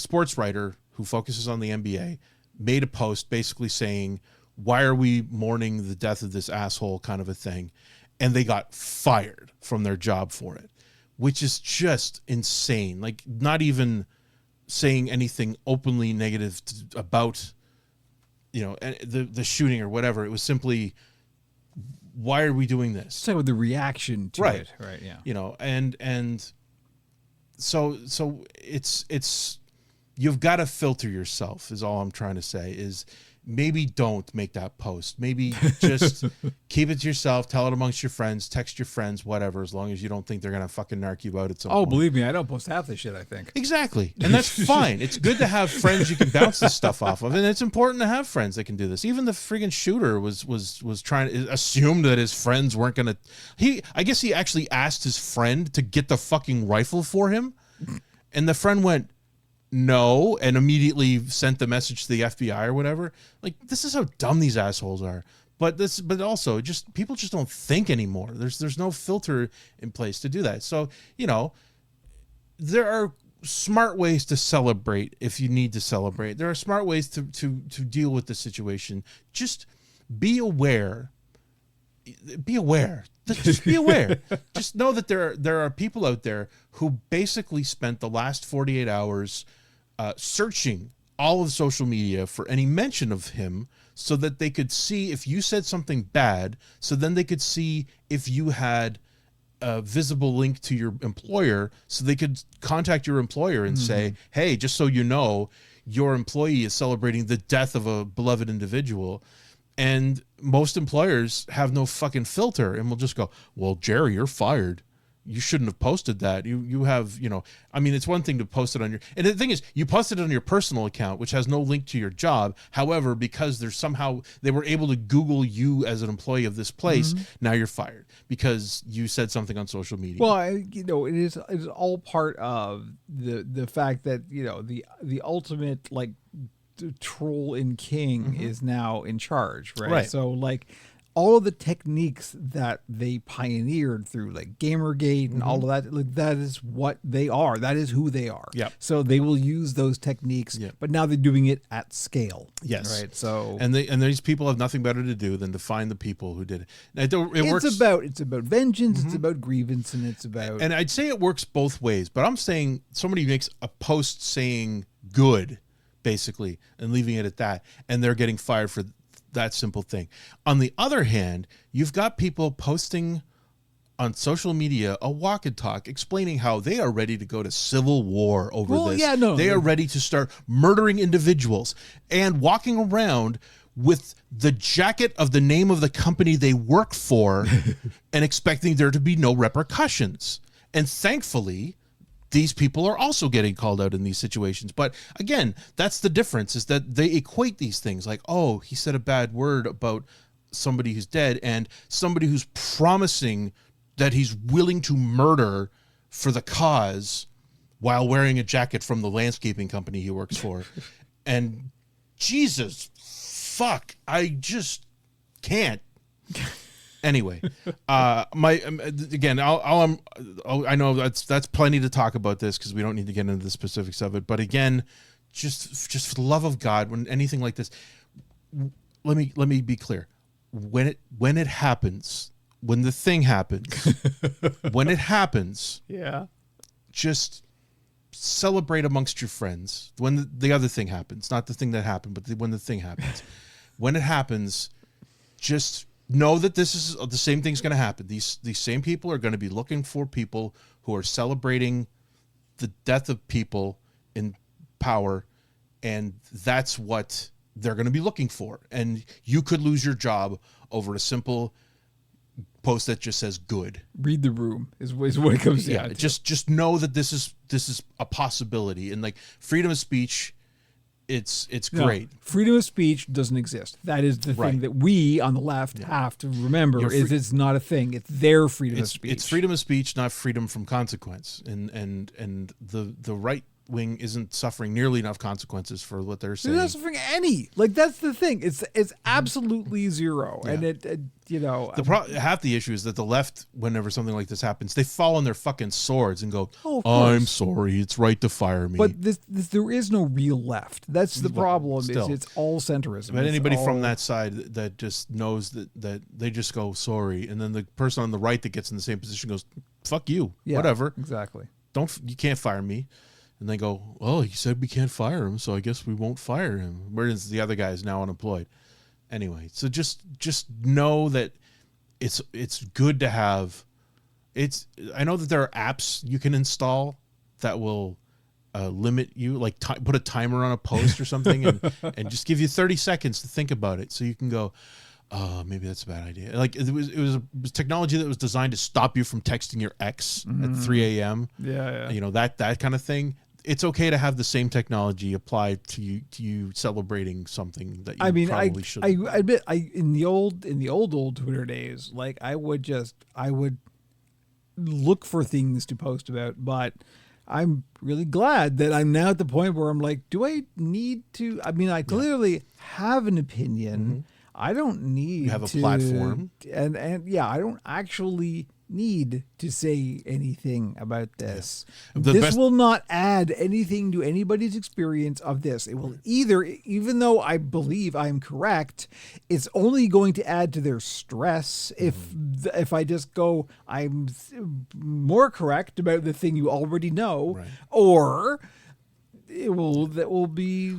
sports writer who focuses on the NBA, made a post basically saying, why are we mourning the death of this asshole, kind of a thing. And they got fired from their job for it, which is just insane. Like, not even saying anything openly negative about, the shooting or whatever. It was simply, why are we doing this? So the reaction to it, right? Yeah. And so it's you've got to filter yourself, is all I'm trying to say. Is maybe don't make that post. Maybe just keep it to yourself, tell it amongst your friends, text your friends, whatever, as long as you don't think they're gonna fucking narc you out at some point. Believe me, I don't post half this shit, I think. Exactly. And that's fine. It's good to have friends you can bounce this stuff off of, and it's important to have friends that can do this. Even the friggin' shooter was trying to assume that his friends weren't gonna I guess he actually asked his friend to get the fucking rifle for him, and the friend went no, and immediately sent the message to the FBI or whatever. Like, this is how dumb these assholes are. But also just people just don't think anymore. There's no filter in place to do that. So, there are smart ways to celebrate if you need to celebrate. There are smart ways to deal with the situation. Just be aware. Be aware. Just be aware. Just know that there are people out there who basically spent the last 48 hours searching all of social media for any mention of him, so that they could see if you said something bad, so then they could see if you had a visible link to your employer, so they could contact your employer and say, hey, just so you know, your employee is celebrating the death of a beloved individual. And most employers have no fucking filter and will just go, well, Jerry, you're fired. you shouldn't have posted that. You have, I mean, it's one thing to post it on your, and the thing is, you posted it on your personal account, which has no link to your job. However, because there's somehow, they were able to Google you as an employee of this place, now you're fired because you said something on social media. Well, it's all part of the fact that, the ultimate, like, troll and king is now in charge, right? So, like, all of the techniques that they pioneered through, like, Gamergate and all of that, like, that is what they are. That is who they are. Yep. So they will use those techniques, but now they're doing it at scale. Yes. Right. So and these people have nothing better to do than to find the people who did it. Works. It's about vengeance. It's about grievance, and it's about. And I'd say it works both ways. But I'm saying somebody makes a post saying good, basically, and leaving it at that, and they're getting fired for that simple thing. On the other hand, you've got people posting on social media a walk and talk explaining how they are ready to go to civil war over this. They are ready to start murdering individuals and walking around with the jacket of the name of the company they work for and expecting there to be no repercussions. And thankfully, these people are also getting called out in these situations. But again, that's the difference, is that they equate these things like, oh, he said a bad word about somebody who's dead, and somebody who's promising that he's willing to murder for the cause while wearing a jacket from the landscaping company he works for. And Jesus, fuck, I just can't. Anyway, I know that's plenty to talk about this because we don't need to get into the specifics of it. But again, just for the love of God, when anything like this, let me be clear. When it happens, when the thing happens, when it happens, just celebrate amongst your friends. When the other thing happens, not the thing that happened, but when the thing happens, when it happens, just know that this is the same thing's going to happen. These same people are going to be looking for people who are celebrating the death of people in power, and that's what they're going to be looking for. And you could lose your job over a simple post that just says good. Read the room is what it comes down to. Just know that this is a possibility, and like freedom of speech, it's great. Freedom of speech doesn't exist. That is the thing that we on the left have to remember, is it's not a thing. It's their freedom of speech. It's freedom of speech, not freedom from consequence. And the right wing isn't suffering nearly enough consequences for what they're saying. They're not suffering any. Like, that's the thing. It's absolutely zero. Yeah. And half the issue is that the left, whenever something like this happens, they fall on their fucking swords and go, I'm sorry, it's right to fire me. But there is no real left. That's the problem. Is it's all centrism. But anybody from that side that just knows that they just go sorry, and then the person on the right that gets in the same position goes, fuck you, whatever. Exactly. You can't fire me. And they go, oh, he said we can't fire him, so I guess we won't fire him. Whereas the other guy is now unemployed. Anyway, so just know that it's good to have. I know that there are apps you can install that will limit you, like put a timer on a post or something, and just give you 30 seconds to think about it, so you can go, oh, maybe that's a bad idea. Like it was technology that was designed to stop you from texting your ex at 3 a.m. Yeah. That kind of thing. It's okay to have the same technology applied to you celebrating something that you probably shouldn't. I admit, in the old Twitter days, like I would look for things to post about, but I'm really glad that I'm now at the point where I'm like, do I need to? I mean, I clearly have an opinion. Mm-hmm. I don't need to have a platform, and I don't actually need to say anything about this. This will not add anything to anybody's experience of this. It will either, even though I believe I'm correct, it's only going to add to their stress if I just go, I'm more correct about the thing you already know, or that will be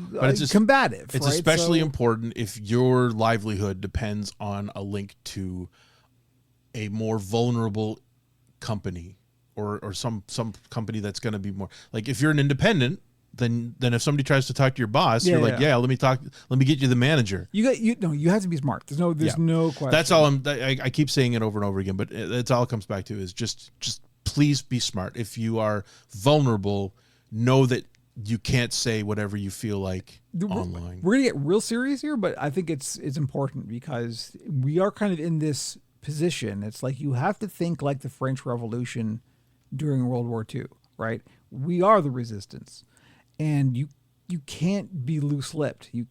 combative. It's especially important if your livelihood depends on a link to a more vulnerable company or some company that's going to be more like, if you're an independent, then if somebody tries to talk to your boss, you're like, let me get you the manager. You have to be smart. There's no question. That's all I keep saying it over and over again, but that's all it comes back to is just please be smart. If you are vulnerable, know that you can't say whatever you feel like online. We're gonna get real serious here, but I think it's important because we are kind of in this position. It's like you have to think like the French Revolution during World War II, right? We are the resistance, and you can't be loose-lipped. You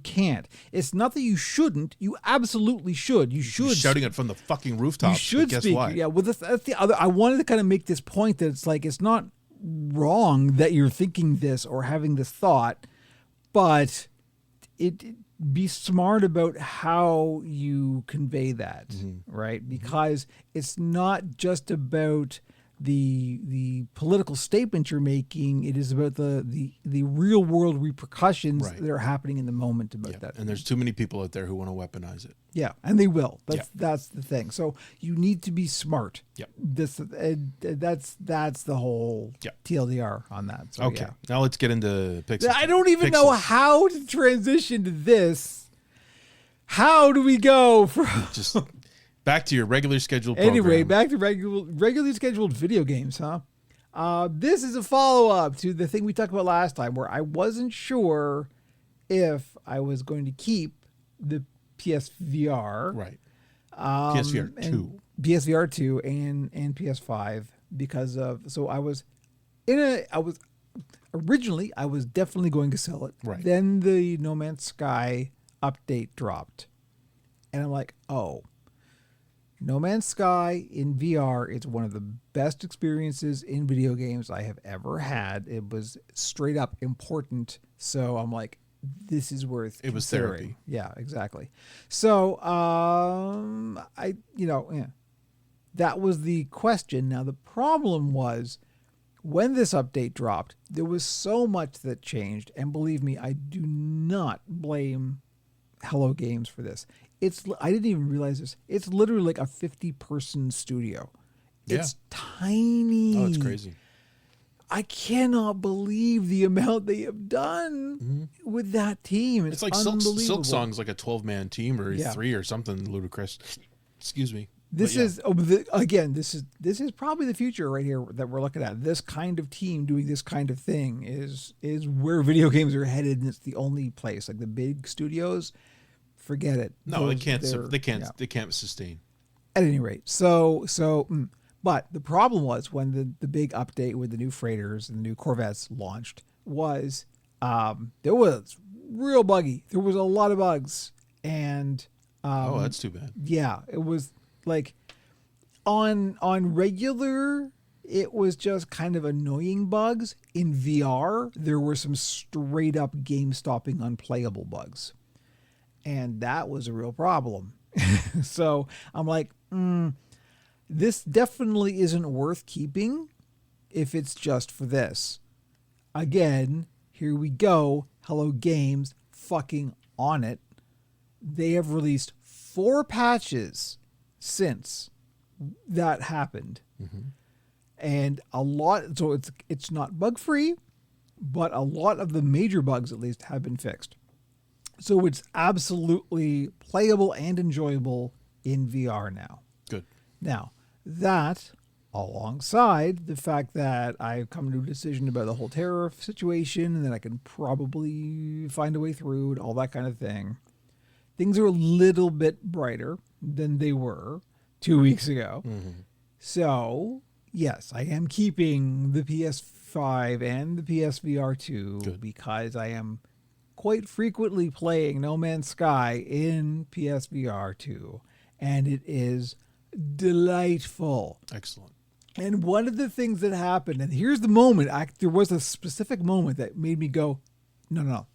can't. It's not that you shouldn't. You absolutely should. You should. You're shouting it from the fucking rooftop. You should guess speak. what? Yeah. Well, that's the other. I wanted to kind of make this point that it's not wrong that you're thinking this or having this thought, but be smart about how you convey that, right? Because it's not just about the political statement you're making. It is about the real world repercussions that are happening in the moment about that. And there's too many people out there who want to weaponize it. Yeah, and they will. That's the thing. So you need to be smart. Yep. That's the whole TLDR on that. So, okay. Now let's get into Pixel. I don't even know how to transition to this. How do we go from just back to your regular scheduled program? Anyway, back to regularly scheduled video games, huh? This is a follow-up to the thing we talked about last time where I wasn't sure if I was going to keep the PSVR. Right. PSVR 2. PSVR 2 and PS5 because of... So I was originally, I was definitely going to sell it. Right. Then the No Man's Sky update dropped. And I'm like, oh... No Man's Sky in VR is one of the best experiences in video games I have ever had. It was straight up important. So I'm like, this is worth it was considering. therapy. Yeah, exactly. So that was the question. Now the problem was when this update dropped, there was so much that changed. And believe me, I do not blame Hello Games for this. I didn't even realize this. It's literally like a 50-person studio. Yeah. It's tiny. Oh, it's crazy. I cannot believe the amount they have done with that team. It's like unbelievable. Silk Song's like a 12-man team or 3 or something ludicrous. Excuse me. This is this is probably the future right here that we're looking at. This kind of team doing this kind of thing is where video games are headed, and it's the only place. Like the big studios, forget it. No, they can't sustain. At any rate, but the problem was when the big update with the new freighters and the new Corvettes launched was there was real buggy. There was a lot of bugs, and that's too bad. Yeah, it was like on regular, it was just kind of annoying bugs. In VR, there were some straight up game stopping unplayable bugs. And that was a real problem. So I'm like, this definitely isn't worth keeping if it's just for this. Again, here we go. Hello Games fucking on it. They have released 4 patches since that happened. And a lot, so it's not bug free, but a lot of the major bugs at least have been fixed. So it's absolutely playable and enjoyable in VR now. Good. Now, that alongside the fact that I've come to a decision about the whole tariff situation and that I can probably find a way through and all that kind of thing, things are a little bit brighter than they were 2 weeks ago. So, yes, I am keeping the PS5 and the PSVR 2 because I am quite frequently playing No Man's Sky in PSVR 2, and it is delightful. Excellent. And one of the things that happened, and here's the moment, there was a specific moment that made me go, no,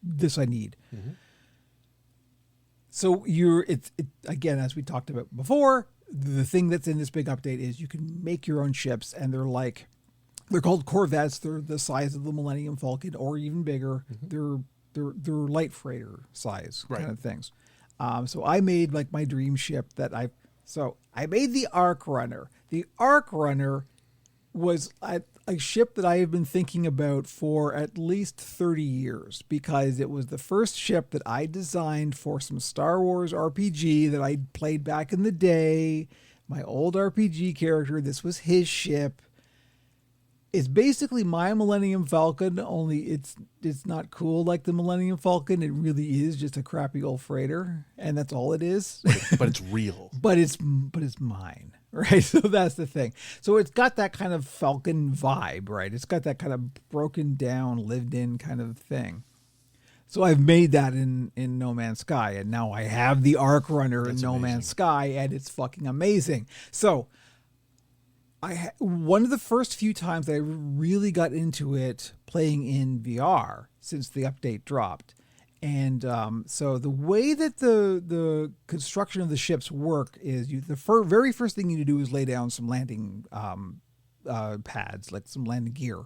this I need. So again, as we talked about before, the thing that's in this big update is you can make your own ships, and they're called Corvettes. They're the size of the Millennium Falcon or even bigger. They're light freighter size kind of things. So I made like my dream ship I made the Arc Runner. The Arc Runner was a ship that I have been thinking about for at least 30 years because it was the first ship that I designed for some Star Wars RPG that I played back in the day. my old RPG character. This was his ship. It's basically my Millennium Falcon, only it's not cool like the Millennium Falcon. It really is just a crappy old freighter, and that's all it is. But it's real. but it's mine, right? So that's the thing. So it's got that kind of Falcon vibe, right? It's got that kind of broken down, lived in kind of thing. So I've made that in No Man's Sky, and now I have the Arc Runner in No Man's Sky, and it's fucking amazing. So one of the first few times that I really got into it playing in VR since the update dropped. And so the way that the construction of the ships work is the very first thing you need to do is lay down some landing pads, like some landing gear.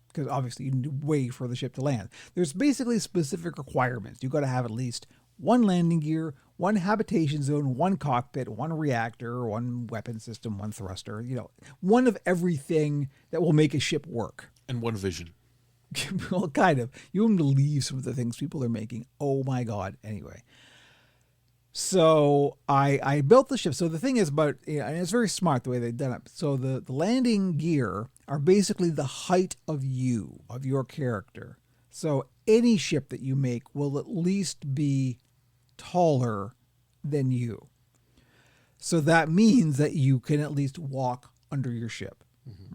Because obviously you need to wait for the ship to land. There's basically specific requirements. You've got to have at least one landing gear, one habitation zone, one cockpit, one reactor, one weapon system, one thruster, one of everything that will make a ship work. And one vision. Well, kind of. You want them to leave some of the things people are making. Oh my God. Anyway. So I built the ship. So the thing is and it's very smart the way they've done it. So the landing gear are basically the height of your character. So any ship that you make will at least be taller than you. So that means that you can at least walk under your ship,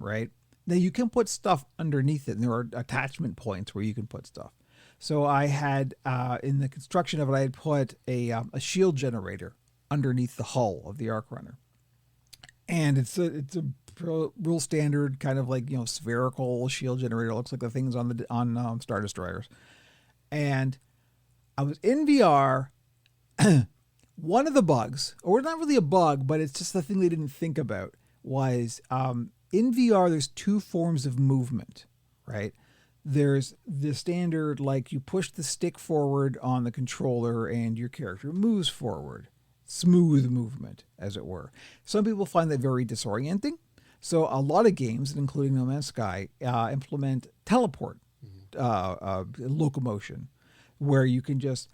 right? Now you can put stuff underneath it, and there are attachment points where you can put stuff. So I had, in the construction of it, I had put a shield generator underneath the hull of the Arc Runner. And it's a real standard kind of like, spherical shield generator. It looks like the things on Star Destroyers. And I was in VR. One of the bugs, or not really a bug, but it's just the thing they didn't think about, was in VR, there's two forms of movement, right? There's the standard, like you push the stick forward on the controller and your character moves forward. Smooth movement, as it were. Some people find that very disorienting. So a lot of games, including No Man's Sky, implement teleport locomotion, where you can just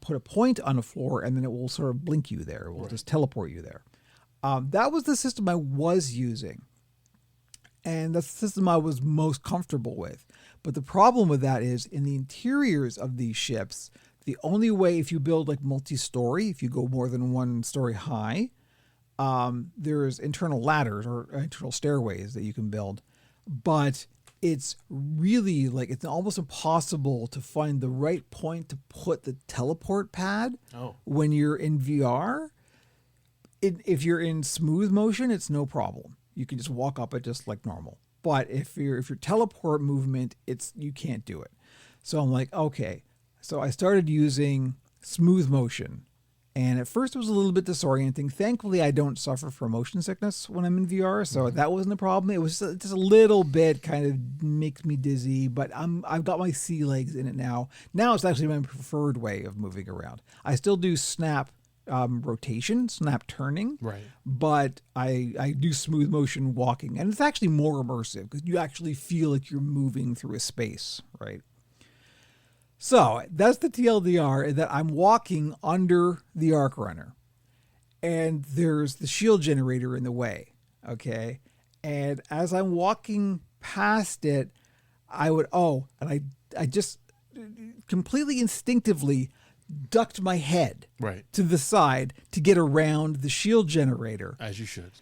put a point on the floor and then it will sort of blink you there. It will just teleport you there. That was the system I was using. And that's the system I was most comfortable with. But the problem with that is in the interiors of these ships, the only way, if you build like multi-story, if you go more than one story high, there's internal ladders or internal stairways that you can build. But it's really it's almost impossible to find the right point to put the teleport pad when you're in VR. If you're in smooth motion, it's no problem. You can just walk up it just like normal. But if your teleport movement, you can't do it. So I'm like, okay. So I started using smooth motion. And at first it was a little bit disorienting. Thankfully, I don't suffer from motion sickness when I'm in VR, so that wasn't a problem. It was just a little bit kind of makes me dizzy, but I've got my sea legs in it now. Now it's actually my preferred way of moving around. I still do snap rotation, snap turning, right? But I do smooth motion walking, and it's actually more immersive because you actually feel like you're moving through a space, right? So that's the TLDR, that I'm walking under the Arc Runner, and there's the shield generator in the way, okay? And as I'm walking past it, I just completely instinctively ducked my head to the side to get around the shield generator. As you should.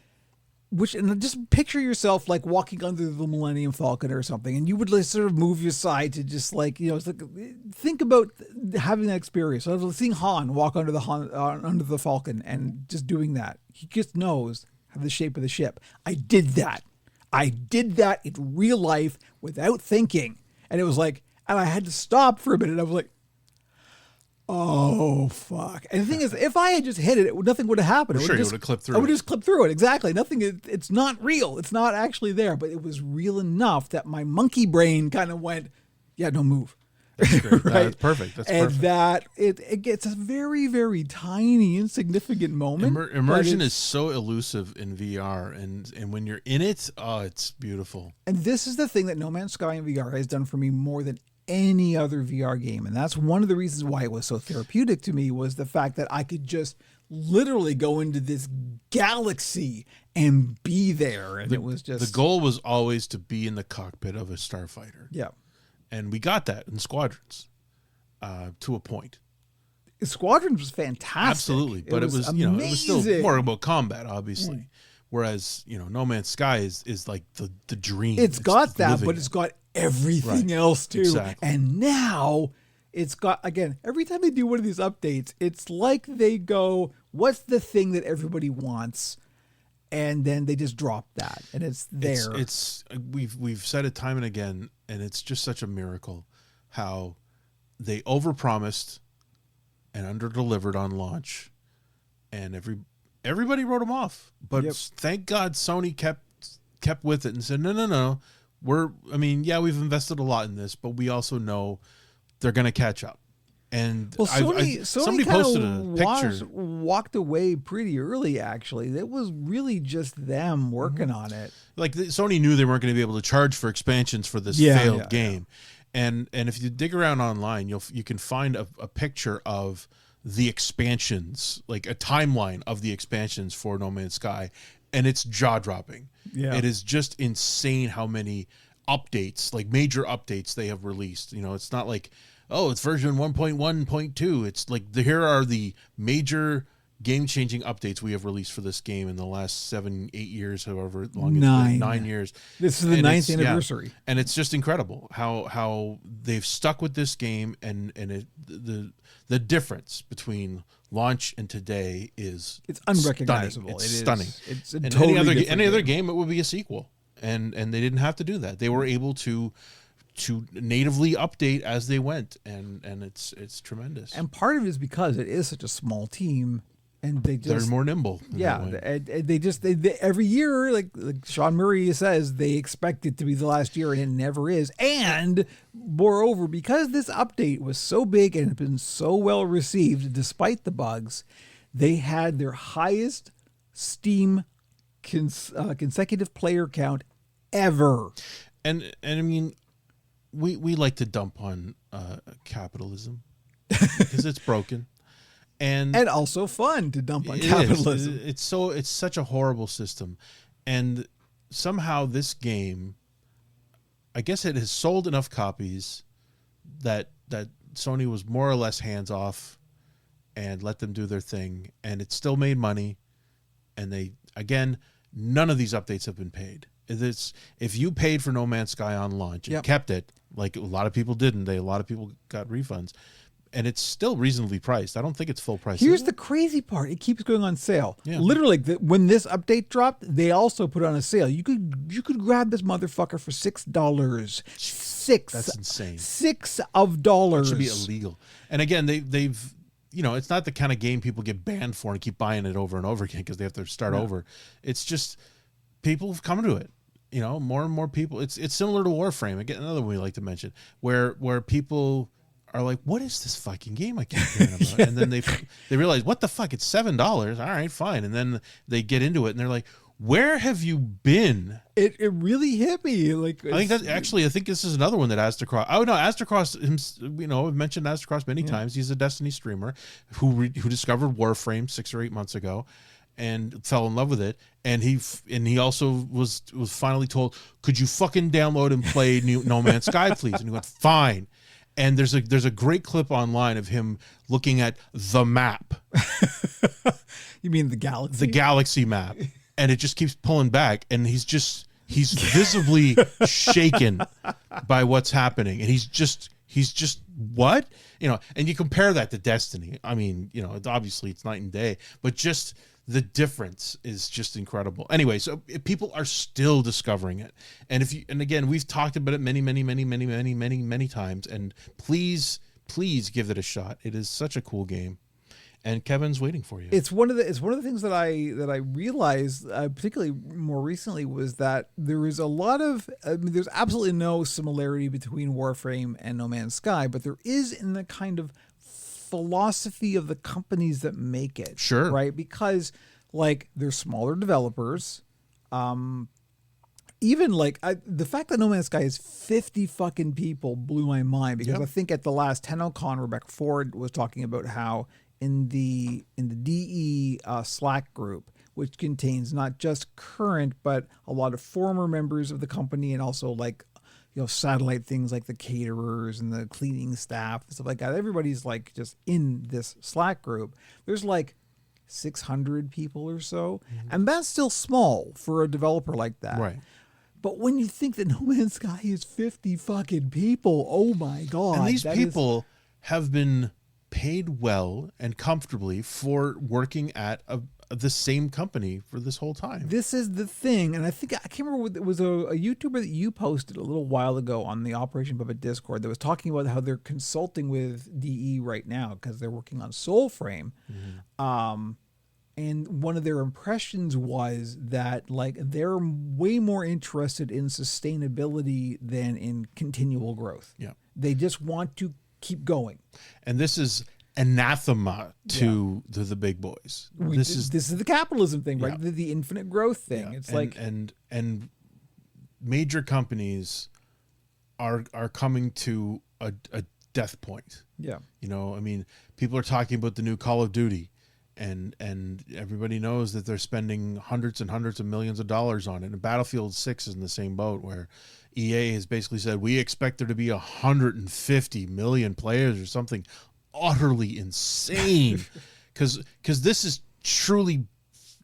And just picture yourself like walking under the Millennium Falcon or something, and you would sort of move your side to just it's think about having that experience. So I was seeing Han walk under the Falcon and just doing that. He just knows the shape of the ship. I did that in real life without thinking, and it was and I had to stop for a minute. I was like, oh, fuck. And the thing is, if I had just hit it, nothing would have happened. You would have clipped through I would just clip through it. Exactly. Nothing. It's not real. It's not actually there, but it was real enough that my monkey brain kind of went, yeah, don't move. That's great. Right? That's perfect. And that it gets a very, very tiny, insignificant moment. Immersion is so elusive in VR, and when you're in it, it's beautiful. And this is the thing that No Man's Sky in VR has done for me more than any other VR game. And that's one of the reasons why it was so therapeutic to me, was the fact that I could just literally go into this galaxy and be there. And it was just the goal was always to be in the cockpit of a starfighter. Yeah. And we got that in Squadrons to a point. Squadrons was fantastic. Absolutely. But it was amazing. it was still more about combat, obviously. Whereas, No Man's Sky is like the dream. It's got that, living but it's got everything else too. Exactly. And now it's got, again, every time they do one of these updates, it's like they go, what's the thing that everybody wants? And then they just drop that, and it's there. It's we've said it time and again, and it's just such a miracle how they overpromised and underdelivered on launch, and everybody wrote them off. But thank God Sony kept with it and said, no, we've invested a lot in this, but we also know they're going to catch up. And Sony somebody posted a picture. Walked away pretty early, actually. It was really just them working on it. Like Sony knew they weren't going to be able to charge for expansions for this failed game. Yeah. And if you dig around online, you can find a picture of the expansions, like a timeline of the expansions for No Man's Sky, and it's jaw-dropping. Yeah. It is just insane how many updates, like major updates they have released. It's not like, oh, it's version 1.1.2. It's like here are the major game-changing updates we have released for this game in the last 7-8 years, however long it's been, 9 years. This is the 9th anniversary. Yeah. And it's just incredible how they've stuck with this game, and the difference between launch and today is it's unrecognizable. It's stunning. It's a and totally any other game, it would be a sequel, and they didn't have to do that. They were able to natively update as they went, and it's tremendous. And part of it is because it is such a small team, and they're more nimble. And they every year, like Sean Murray says, they expect it to be the last year, and it never is. And moreover, because this update was so big and had been so well received, despite the bugs, they had their highest Steam consecutive player count ever. And I mean, we like to dump on capitalism because it's broken, and also fun to dump on capitalism. It's such a horrible system, and somehow this game, I guess it has sold enough copies that Sony was more or less hands off and let them do their thing, and it still made money. And none of these updates have been paid. If you paid for No Man's Sky on launch and kept it, like a lot of people didn't, a lot of people got refunds, and it's still reasonably priced. I don't think it's full price. Here's the crazy part: it keeps going on sale. Yeah. Literally, when this update dropped, they also put on a sale. You could grab this motherfucker for $6. That's insane. $6. It should be illegal. And again, they've. It's not the kind of game people get banned for and keep buying it over and over again because they have to start over. It's just people have come to it. More and more people. It's similar to Warframe. Again, another one we like to mention, where people are like, "What is this fucking game I keep hearing about?" And then they realize, "What the fuck? It's $7. All right, fine." And then they get into it, and they're like, "Where have you been?" It really hit me. Like, I think this is another one that Aztecross. Oh no, Aztecross. I've mentioned Aztecross many times. He's a Destiny streamer who discovered Warframe 6 or 8 months ago, and fell in love with it. And he also was finally told, "Could you fucking download and play No Man's Sky, please?" And he went, "Fine." And there's a great clip online of him looking at the map. You mean the galaxy? The galaxy map. And it just keeps pulling back, and he's visibly shaken by what's happening, and he's just what, and you compare that to Destiny. I mean, obviously it's night and day, but just the difference is just incredible. Anyway, so people are still discovering it, and again, we've talked about it many times, and please give it a shot. It is such a cool game. And Kevin's waiting for you. It's one of the things that I realized, particularly more recently, was that there is a lot of there's absolutely no similarity between Warframe and No Man's Sky, but there is in the kind of philosophy of the companies that make it. Sure. Right? Because they're smaller developers. Even the fact that No Man's Sky is 50 fucking people blew my mind, because I think at the last TennoCon, Rebecca Ford was talking about how in the DE Slack group, which contains not just current but a lot of former members of the company, and also like satellite things like the caterers and the cleaning staff and stuff like that. Everybody's like just in this Slack group. There's like 600 people or so, and that's still small for a developer like that. Right. But when you think that No Man's Sky is 50 fucking people, oh my God. And these people have been paid well and comfortably for working at the same company for this whole time. This is the thing. And I can't remember, it was a YouTuber that you posted a little while ago on the Operation Puppet Discord that was talking about how they're consulting with DE right now because they're working on Soulframe. And one of their impressions was that like they're way more interested in sustainability than in continual growth. Yeah. They just want to keep going. And this is anathema to the big boys. This is the capitalism thing, right? Yeah. The infinite growth thing. Yeah. It's like and major companies are coming to a death point. Yeah. I mean, people are talking about the new Call of Duty. And everybody knows that they're spending hundreds and hundreds of millions of dollars on it. And Battlefield 6 is in the same boat where EA has basically said, we expect there to be 150 million players or something utterly insane. Because this is truly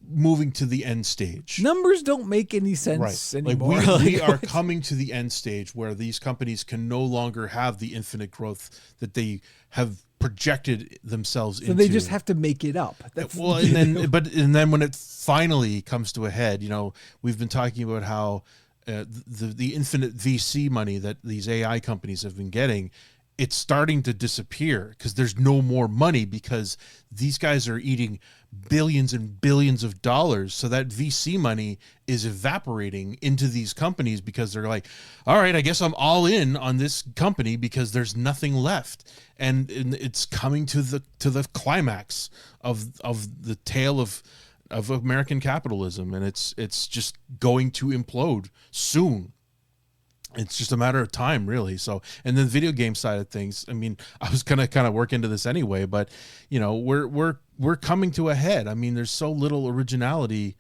moving to the end stage. Numbers don't make any sense anymore. Like we are coming to the end stage where these companies can no longer have the infinite growth that they have projected themselves into. So they just have to make it up. That's, and then when it finally comes to a head, we've been talking about how the infinite VC money that these AI companies have been getting, it's starting to disappear because there's no more money because these guys are eating billions and billions of dollars. So that VC money is evaporating into these companies because they're like, all right, I guess I'm all in on this company because there's nothing left. And it's coming to the climax of the tale of American capitalism. And it's just going to implode soon. It's just a matter of time, really. So, and then the video game side of things, I mean, I was gonna kind of work into this anyway, but we're coming to a head. I mean, there's so little originality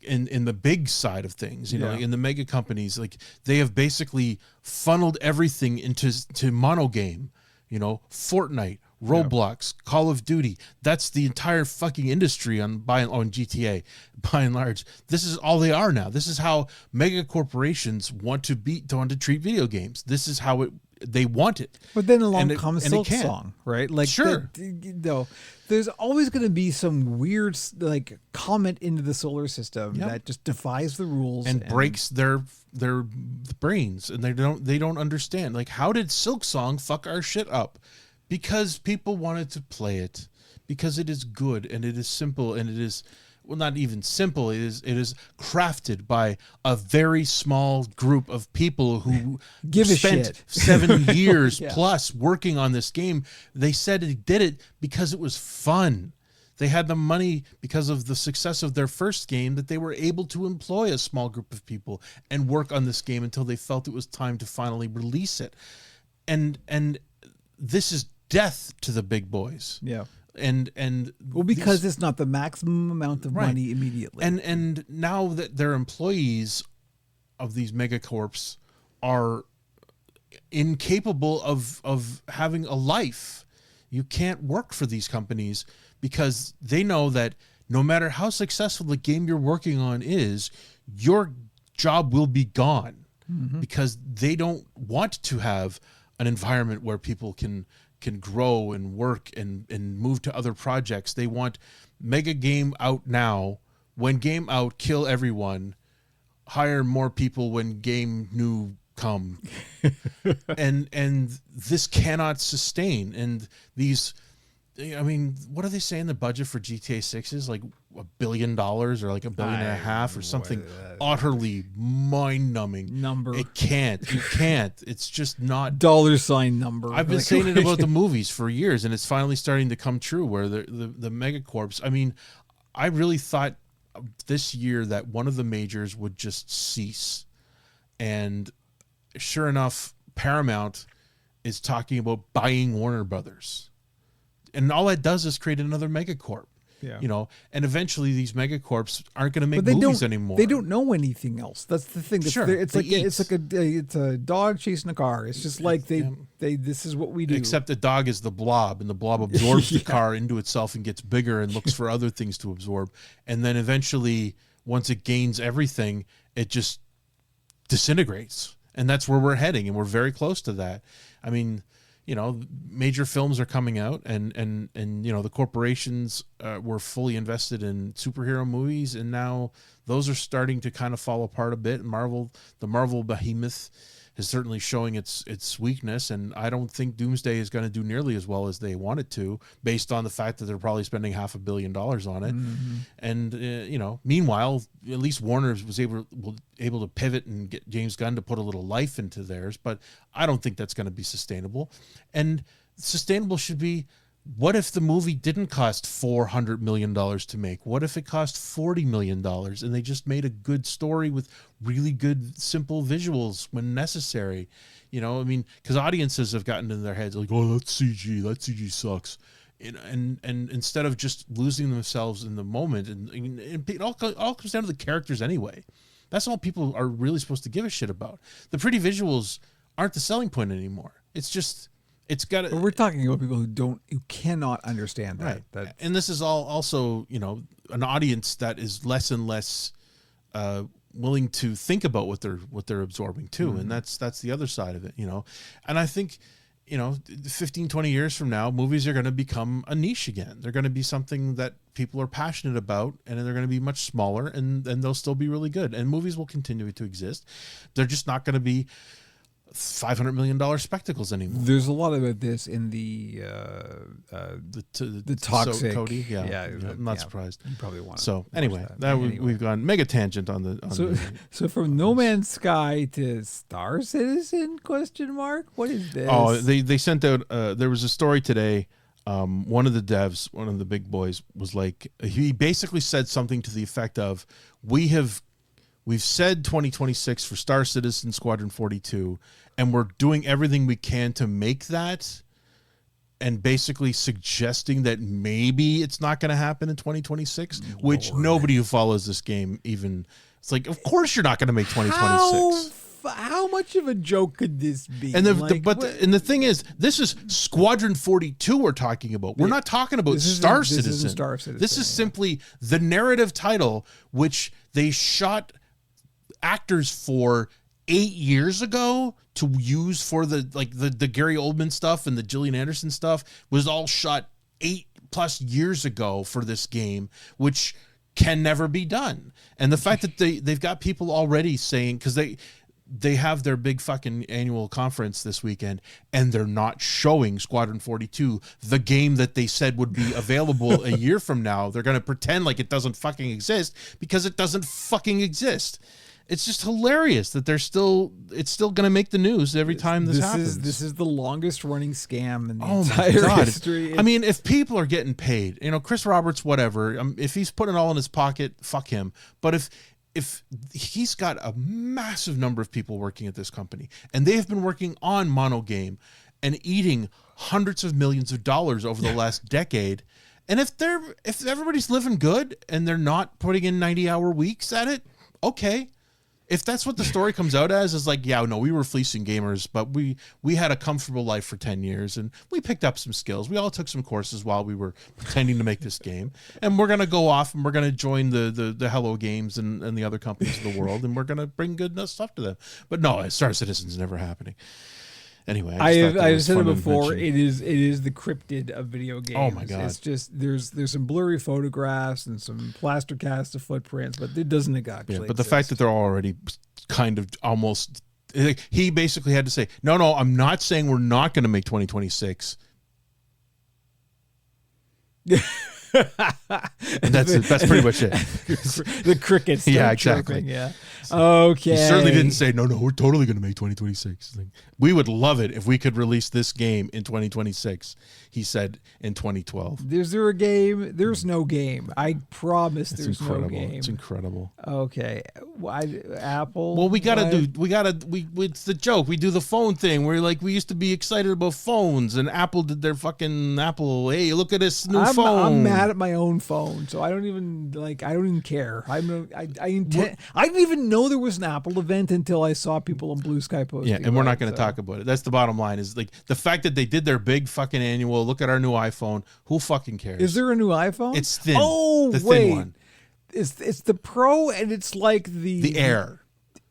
in the big side of things, in the mega companies. Like they have basically funneled everything into monogame, Fortnite, Roblox, Call of Duty. That's the entire fucking industry on GTA, by and large. This is all they are now. This is how mega corporations want to treat video games. This is how they want it. But then along comes Silksong, right? Like sure. There's always going to be some weird like comment into the solar system that just defies the rules and breaks their brains, and they don't understand. Like, how did Silksong fuck our shit up? Because people wanted to play it, because it is good and it is simple and it is, well, not even simple. It is crafted by a very small group of people who spent 7 years plus working on this game. They said they did it because it was fun. They had the money because of the success of their first game that they were able to employ a small group of people and work on this game until they felt it was time to finally release it. And this is death to the big boys. Yeah. And because it's not the maximum amount of money immediately. And now that their employees of these megacorps are incapable of having a life. You can't work for these companies because they know that no matter how successful the game you're working on is, your job will be gone because they don't want to have an environment where people can grow and work and move to other projects. They want mega game out now. When game out, kill everyone. Hire more people when game new come. and this cannot sustain. And these, I mean, what are they saying the budget for GTA 6 is? Like $1 billion or like $1.5 billion or something utterly mind-numbing number. You can't. It's just not $ number. I've been saying it about the movies for years, and it's finally starting to come true where the megacorps, I mean, I really thought this year that one of the majors would just cease. And sure enough, Paramount is talking about buying Warner Brothers. and all that does is create another megacorp. Yeah. You know, and eventually these megacorps aren't going to make But they movies don't anymore. They don't know anything else. That's the thing. Sure, It's they like eat. it's a dog chasing a car. It's just like they this is what we do. Except the dog is the blob, and the blob absorbs Yeah. the car into itself and gets bigger and looks for other things to absorb. And then eventually, once it gains everything, it just disintegrates. And that's where we're heading, and we're very close to that. I mean, you know, major films are coming out, and you know, the corporations were fully invested in superhero movies, and now those are starting to kind of fall apart a bit. The Marvel behemoth is certainly showing its weakness, and I don't think Doomsday is going to do nearly as well as they want it to, based on the fact that they're probably spending $500 million on it. Mm-hmm. And you know, meanwhile, at least Warner was able to pivot and get James Gunn to put a little life into theirs, but I don't think that's going to be sustainable. And sustainable should be, what if the movie didn't cost $400 million to make? What if it cost $40 million and they just made a good story with really good, simple visuals when necessary? You know, I mean, because audiences have gotten in their heads like, oh, that's CG. That CG sucks. And instead of just losing themselves in the moment, and it all comes down to the characters anyway. That's all people are really supposed to give a shit about. The pretty visuals aren't the selling point anymore. It's just... It's got. But we're talking about people who cannot understand that. Right. And this is all also, you know, an audience that is less and less willing to think about what they're absorbing too. Mm-hmm. And that's the other side of it, you know. And I think, you know, 15, 20 years from now, movies are going to become a niche again. They're going to be something that people are passionate about, and they're going to be much smaller, and they'll still be really good. And movies will continue to exist. They're just not going to be $500 million spectacles anymore. There's a lot about this in the toxic. Cody, yeah, I'm not surprised. You probably want to. So anyway, we've gone mega tangent on the. So from No Man's Sky to Star Citizen ? What is this? Oh, they sent out. There was a story today. One of the devs, one of the big boys, was like, he basically said something to the effect of, We've said 2026 for Star Citizen Squadron 42, and we're doing everything we can to make that, and basically suggesting that maybe it's not going to happen in 2026, which nobody who follows this game even... It's like, of course you're not going to make 2026. How much of a joke could this be? And the thing is, this is Squadron 42 we're talking about. We're not talking about Star Citizen. This isn't Star Citizen. This is simply the narrative title, which they shot actors for 8 years ago to use for the Gary Oldman stuff and the Gillian Anderson stuff was all shot 8+ years ago for this game, which can never be done. And the fact that they've got people already saying, because they have their big fucking annual conference this weekend, and they're not showing Squadron 42, the game that they said would be available a year from now. They're going to pretend like it doesn't fucking exist because it doesn't fucking exist. It's just hilarious that it's still going to make the news every time this happens. This is the longest running scam in the entire history. I mean, if people are getting paid, you know, Chris Roberts, whatever, if he's putting it all in his pocket, fuck him. But if he's got a massive number of people working at this company, and they have been working on Mono Game and eating hundreds of millions of dollars over the last decade, and if everybody's living good and they're not putting in 90-hour weeks at it, okay. If that's what the story comes out as, is like, yeah, no, we were fleecing gamers, but we had a comfortable life for 10 years and we picked up some skills. We all took some courses while we were pretending to make this game. And we're going to go off and we're going to join the Hello Games and the other companies of the world, and we're going to bring good enough stuff to them. But no, Star Citizen's never happening. Anyway, I've said it before. It is the cryptid of video games. Oh my god! It's just there's some blurry photographs and some plaster casts of footprints, but it doesn't actually. Yeah, but the fact that they're already kind of almost, he basically had to say, no, I'm not saying we're not going to make 2026. And that's pretty much it. The crickets. Yeah, start exactly. chirping, yeah. Okay. He certainly didn't say, no, we're totally going to make 2026. Like, we would love it if we could release this game in 2026, he said in 2012. Is there a game? There's no game. I promise there's incredible. no game. It's incredible. Okay. Apple? Well, it's the joke. We do the phone thing where we used to be excited about phones, and Apple did their fucking Apple, hey, look at this new phone. I'm mad at my own phone, so I don't even care. I didn't even know there was an Apple event until I saw people on Blue Sky posting. Yeah, and we're not going to talk about it. That's the bottom line, is the fact that they did their big fucking annual, look at our new iPhone. Who fucking cares? Is there a new iPhone? It's thin. Oh, the wait. thin one. It's the Pro, and it's like the Air.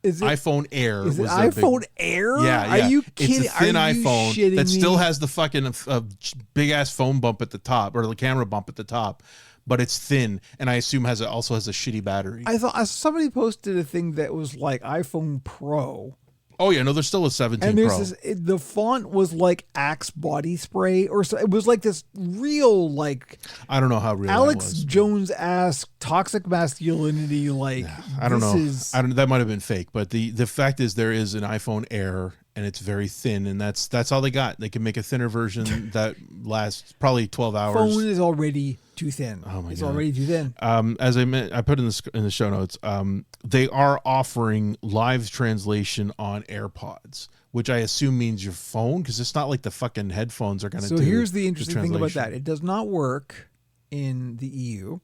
Is it iPhone Air? Is it iPhone Air? Yeah. Are you kidding? It's a thin iPhone that still me? has the fucking big ass phone bump at the top, or the camera bump at the top, but it's thin, and I assume also has a shitty battery. I thought somebody posted a thing that was like iPhone Pro. Oh yeah, no, there's still a 17 and Pro. The font was like Axe body spray, or so. It was like this real, I don't know how real Alex that was. Jones-esque toxic masculinity. I don't know. That might have been fake, but the fact is there is an iPhone Air, and it's very thin, and that's all they got. They can make a thinner version that lasts probably 12 hours. Phone is already too thin. Oh my God. It's already too thin. As I put in the show notes, they are offering live translation on AirPods, which I assume means your phone, because it's not like the fucking headphones are going to do. So here's the interesting thing about translation. that. It does not work in the EU.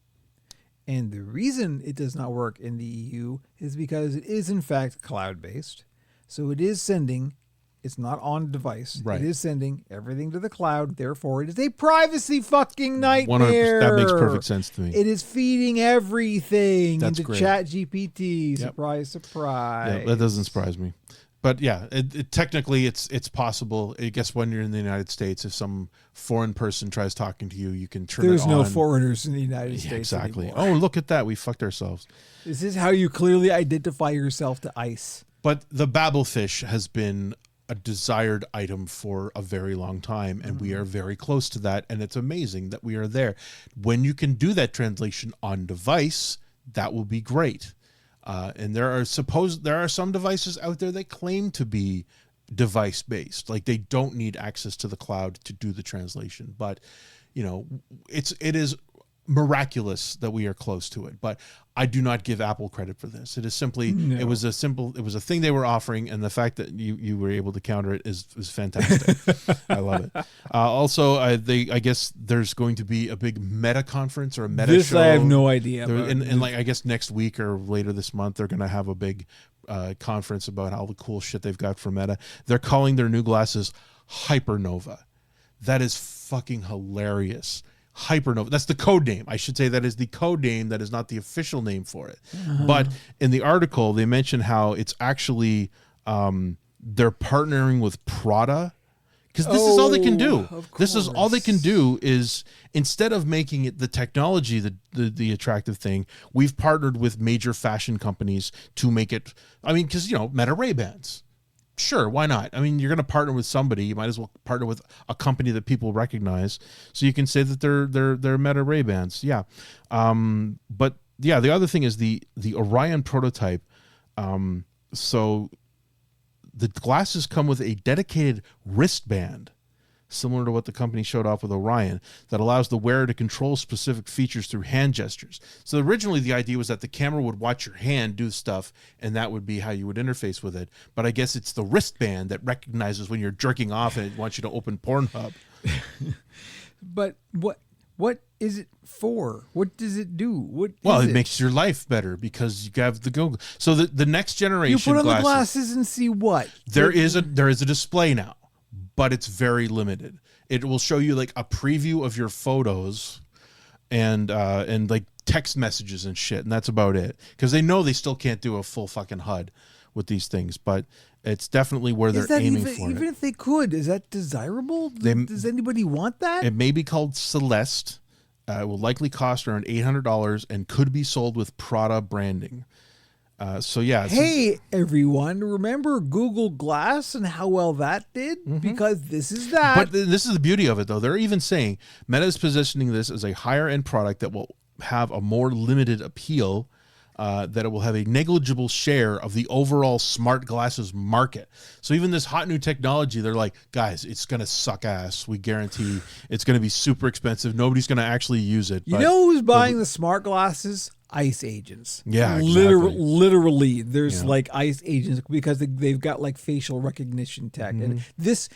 And the reason it does not work in the EU is because it is in fact cloud-based. So it is sending, it's not on device. Right. It is sending everything to the cloud. Therefore, it is a privacy fucking nightmare. 100%, that makes perfect sense to me. It is feeding everything That's into great. ChatGPT. Yep. Surprise, surprise. Yeah, that doesn't surprise me. But yeah, technically it's possible. I guess when you're in the United States, if some foreign person tries talking to you, you can turn There's it on. no foreigners in the United States Exactly. anymore. Oh, look at that. We fucked ourselves. This is how you clearly identify yourself to ICE. But the Babelfish has been a desired item for a very long time, and we are very close to that, and it's amazing that we are there. When you can do that translation on device, that will be great. And there are some devices out there that claim to be device based, like they don't need access to the cloud to do the translation. But it is miraculous that we are close to it. But I do not give Apple credit for this. It is simply it was a thing they were offering, and the fact that you were able to counter it is fantastic. I love it. Also, I guess there's going to be a big Meta conference or a Meta show. I have no idea. And I guess next week or later this month they're going to have a big conference about all the cool shit they've got for Meta. They're calling their new glasses Hypernova. That is fucking hilarious. Hypernova. That's the code name. I should say that is the code name. That is not the official name for it. But in the article, they mention how it's actually they're partnering with Prada, because this is all they can do. This is all they can do is, instead of making it the technology, the attractive thing, we've partnered with major fashion companies to make it. I mean, because Meta Ray-Bans. Sure, why not? I mean, you're going to partner with somebody. You might as well partner with a company that people recognize, so you can say that they're Meta Ray-Bans. Yeah, but yeah, the other thing is the Orion prototype. So the glasses come with a dedicated wristband, similar to what the company showed off with Orion, that allows the wearer to control specific features through hand gestures. So originally the idea was that the camera would watch your hand do stuff, and that would be how you would interface with it. But I guess it's the wristband that recognizes when you're jerking off and it wants you to open Pornhub. But what is it for? What does it do? It makes your life better because you have the Google. So the next generation you put on glasses, the glasses and see what? There is a display now, but it's very limited. It will show you like a preview of your photos and like text messages and shit, and that's about it. Because they know they still can't do a full fucking HUD with these things, but it's definitely where they're aiming for even it. if they could, is that desirable? Does anybody want that? It may be called Celeste. It will likely cost around $800 and could be sold with Prada branding. So yeah. Hey, everyone, remember Google Glass and how well that did? Because this is that. But this is the beauty of it, though. They're even saying Meta is positioning this as a higher end product that will have a more limited appeal, that it will have a negligible share of the overall smart glasses market. So even this hot new technology, they're like, guys, it's going to suck ass. We guarantee it's going to be super expensive. Nobody's going to actually use it. You know who's buying the smart glasses? ICE agents. Yeah, exactly. Literally, there's like ICE agents because they've got like facial recognition tech. And this,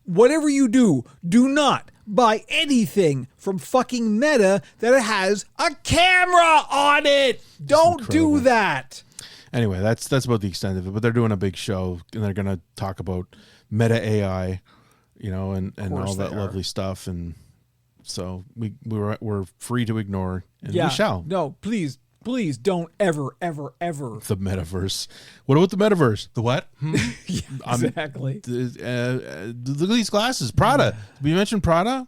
whatever you do not buy anything from fucking Meta that has a camera on it. Don't do that. Anyway, that's about the extent of it. But they're doing a big show, and they're going to talk about Meta AI, and all that lovely stuff. And so we're free to ignore, and we shall. No, please don't ever. The metaverse. What about the metaverse? The what? Yeah, exactly. Look at these glasses. Prada. Did we mention Prada?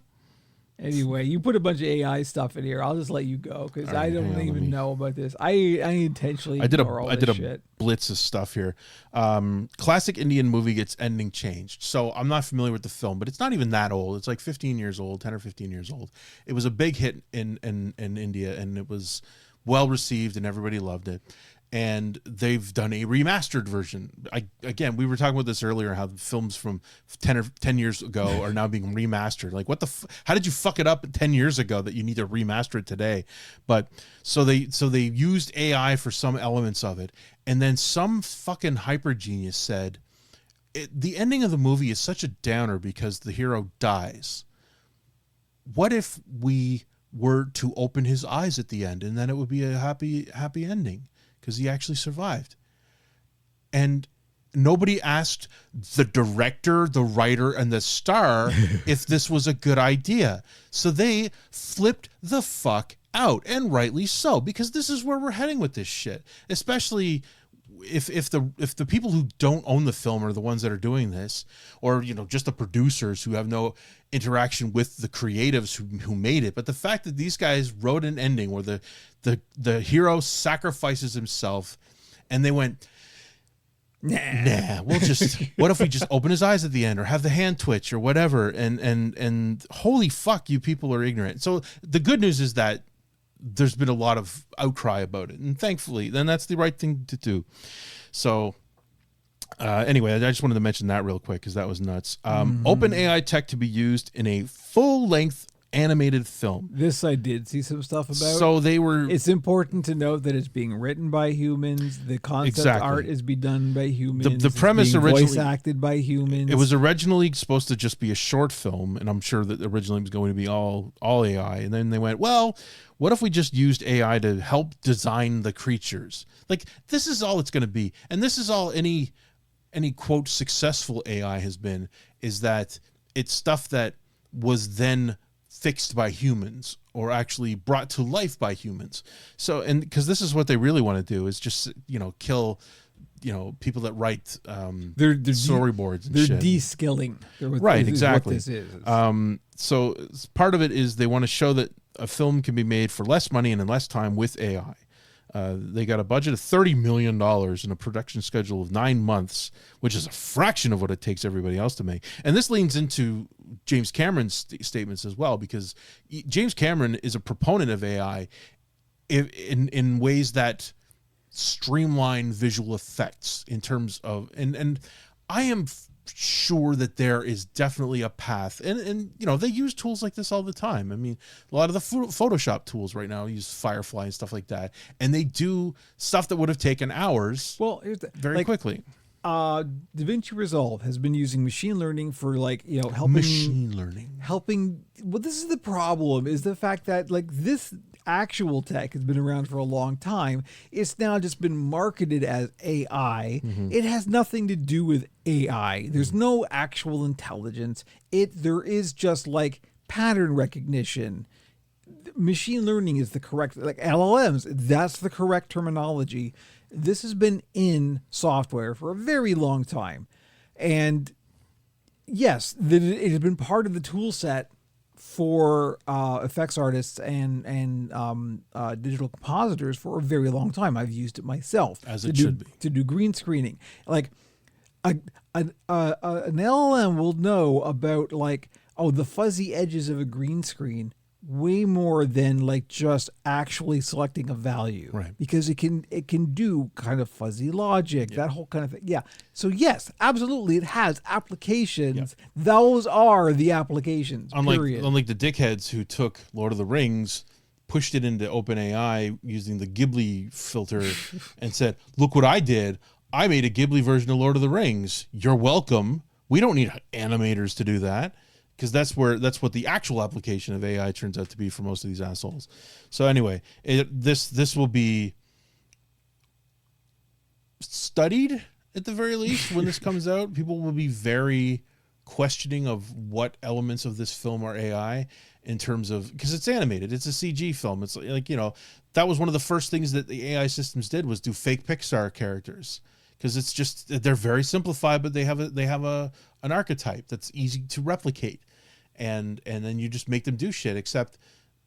Anyway, you put a bunch of AI stuff in here. I'll just let you go because I don't even know about this. I intentionally ignore all this shit. Blitz of stuff here. Classic Indian movie gets ending changed. So I'm not familiar with the film, but it's not even that old. It's like 15 years old, 10 or 15 years old. It was a big hit in India, and it was well received, and everybody loved it. And they've done a remastered version. Again, we were talking about this earlier, how films from 10 years ago are now being remastered. Like, how did you fuck it up 10 years ago that you need to remaster it today? But so they used AI for some elements of it. And then some fucking hyper genius said, the ending of the movie is such a downer because the hero dies. What if we were to open his eyes at the end, and then it would be a happy ending? Because he actually survived. And nobody asked the director, the writer, and the star if this was a good idea. So they flipped the fuck out, and rightly so, because this is where we're heading with this shit. Especially if the people who don't own the film are the ones that are doing this, or just the producers who have no interaction with the creatives who made it. But the fact that these guys wrote an ending where the hero sacrifices himself, and they went, nah, we'll just what if we just open his eyes at the end, or have the hand twitch, or whatever, and holy fuck, you people are ignorant. So the good news is that there's been a lot of outcry about it, and thankfully, then that's the right thing to do. So anyway, I just wanted to mention that real quick because that was nuts. Open AI tech to be used in a full-length animated film. This I did see some stuff about. So it's important to note that it's being written by humans. The concept art is being done by humans. The premise originally voice acted by humans. It was originally supposed to just be a short film, and I'm sure that originally it was going to be all AI. And then they went, well, what if we just used AI to help design the creatures? Like, this is all it's going to be. And this is all any quote successful AI has been, is that it's stuff that was then fixed by humans, or actually brought to life by humans. So, and because this is what they really want to do, is just kill people that write storyboards and they're shit. De-skilling. Right, exactly. What this is. So part of it is they want to show that a film can be made for less money and in less time with AI. They got a budget of $30 million and a production schedule of 9 months, which is a fraction of what it takes everybody else to make. And this leans into James Cameron's statements as well, because James Cameron is a proponent of AI in ways that streamline visual effects in terms of, and I am sure that there is definitely a path, and they use tools like this all the time. I mean, a lot of the Photoshop tools right now use Firefly and stuff like that, and they do stuff that would have taken hours very quickly. DaVinci Resolve has been using machine learning for helping machine learning. Well, this is the problem, is the fact that this actual tech has been around for a long time. It's now just been marketed as AI. It has nothing to do with AI. There's no actual intelligence. There is just pattern recognition. Machine learning is the correct, LLMs, that's the correct terminology. This has been in software for a very long time. And yes, it has been part of the tool set for effects artists and digital compositors for a very long time. I've used it myself As it should be. to do green screening. Like an LLM will know about like the fuzzy edges of a green screen way more than like just actually selecting a value, Right? Because it can do kind of fuzzy logic, that whole kind of thing. Yeah. So yes, absolutely, it has applications. Those are the applications. Unlike the dickheads who took Lord of the Rings, pushed it into OpenAI using the Ghibli filter, and said, "Look what I did! I made a Ghibli version of Lord of the Rings. You're welcome. We don't need animators to do that." Because that's what the actual application of AI turns out to be for most of these assholes. So anyway, this will be studied at the very least when this comes out. People will be very questioning of what elements of this film are AI in terms of, because it's animated, it's a CG film. It's like, that was one of the first things that the AI systems did was do fake Pixar characters. Because it's just, they're very simplified, but they have an archetype that's easy to replicate, and then you just make them do shit. Except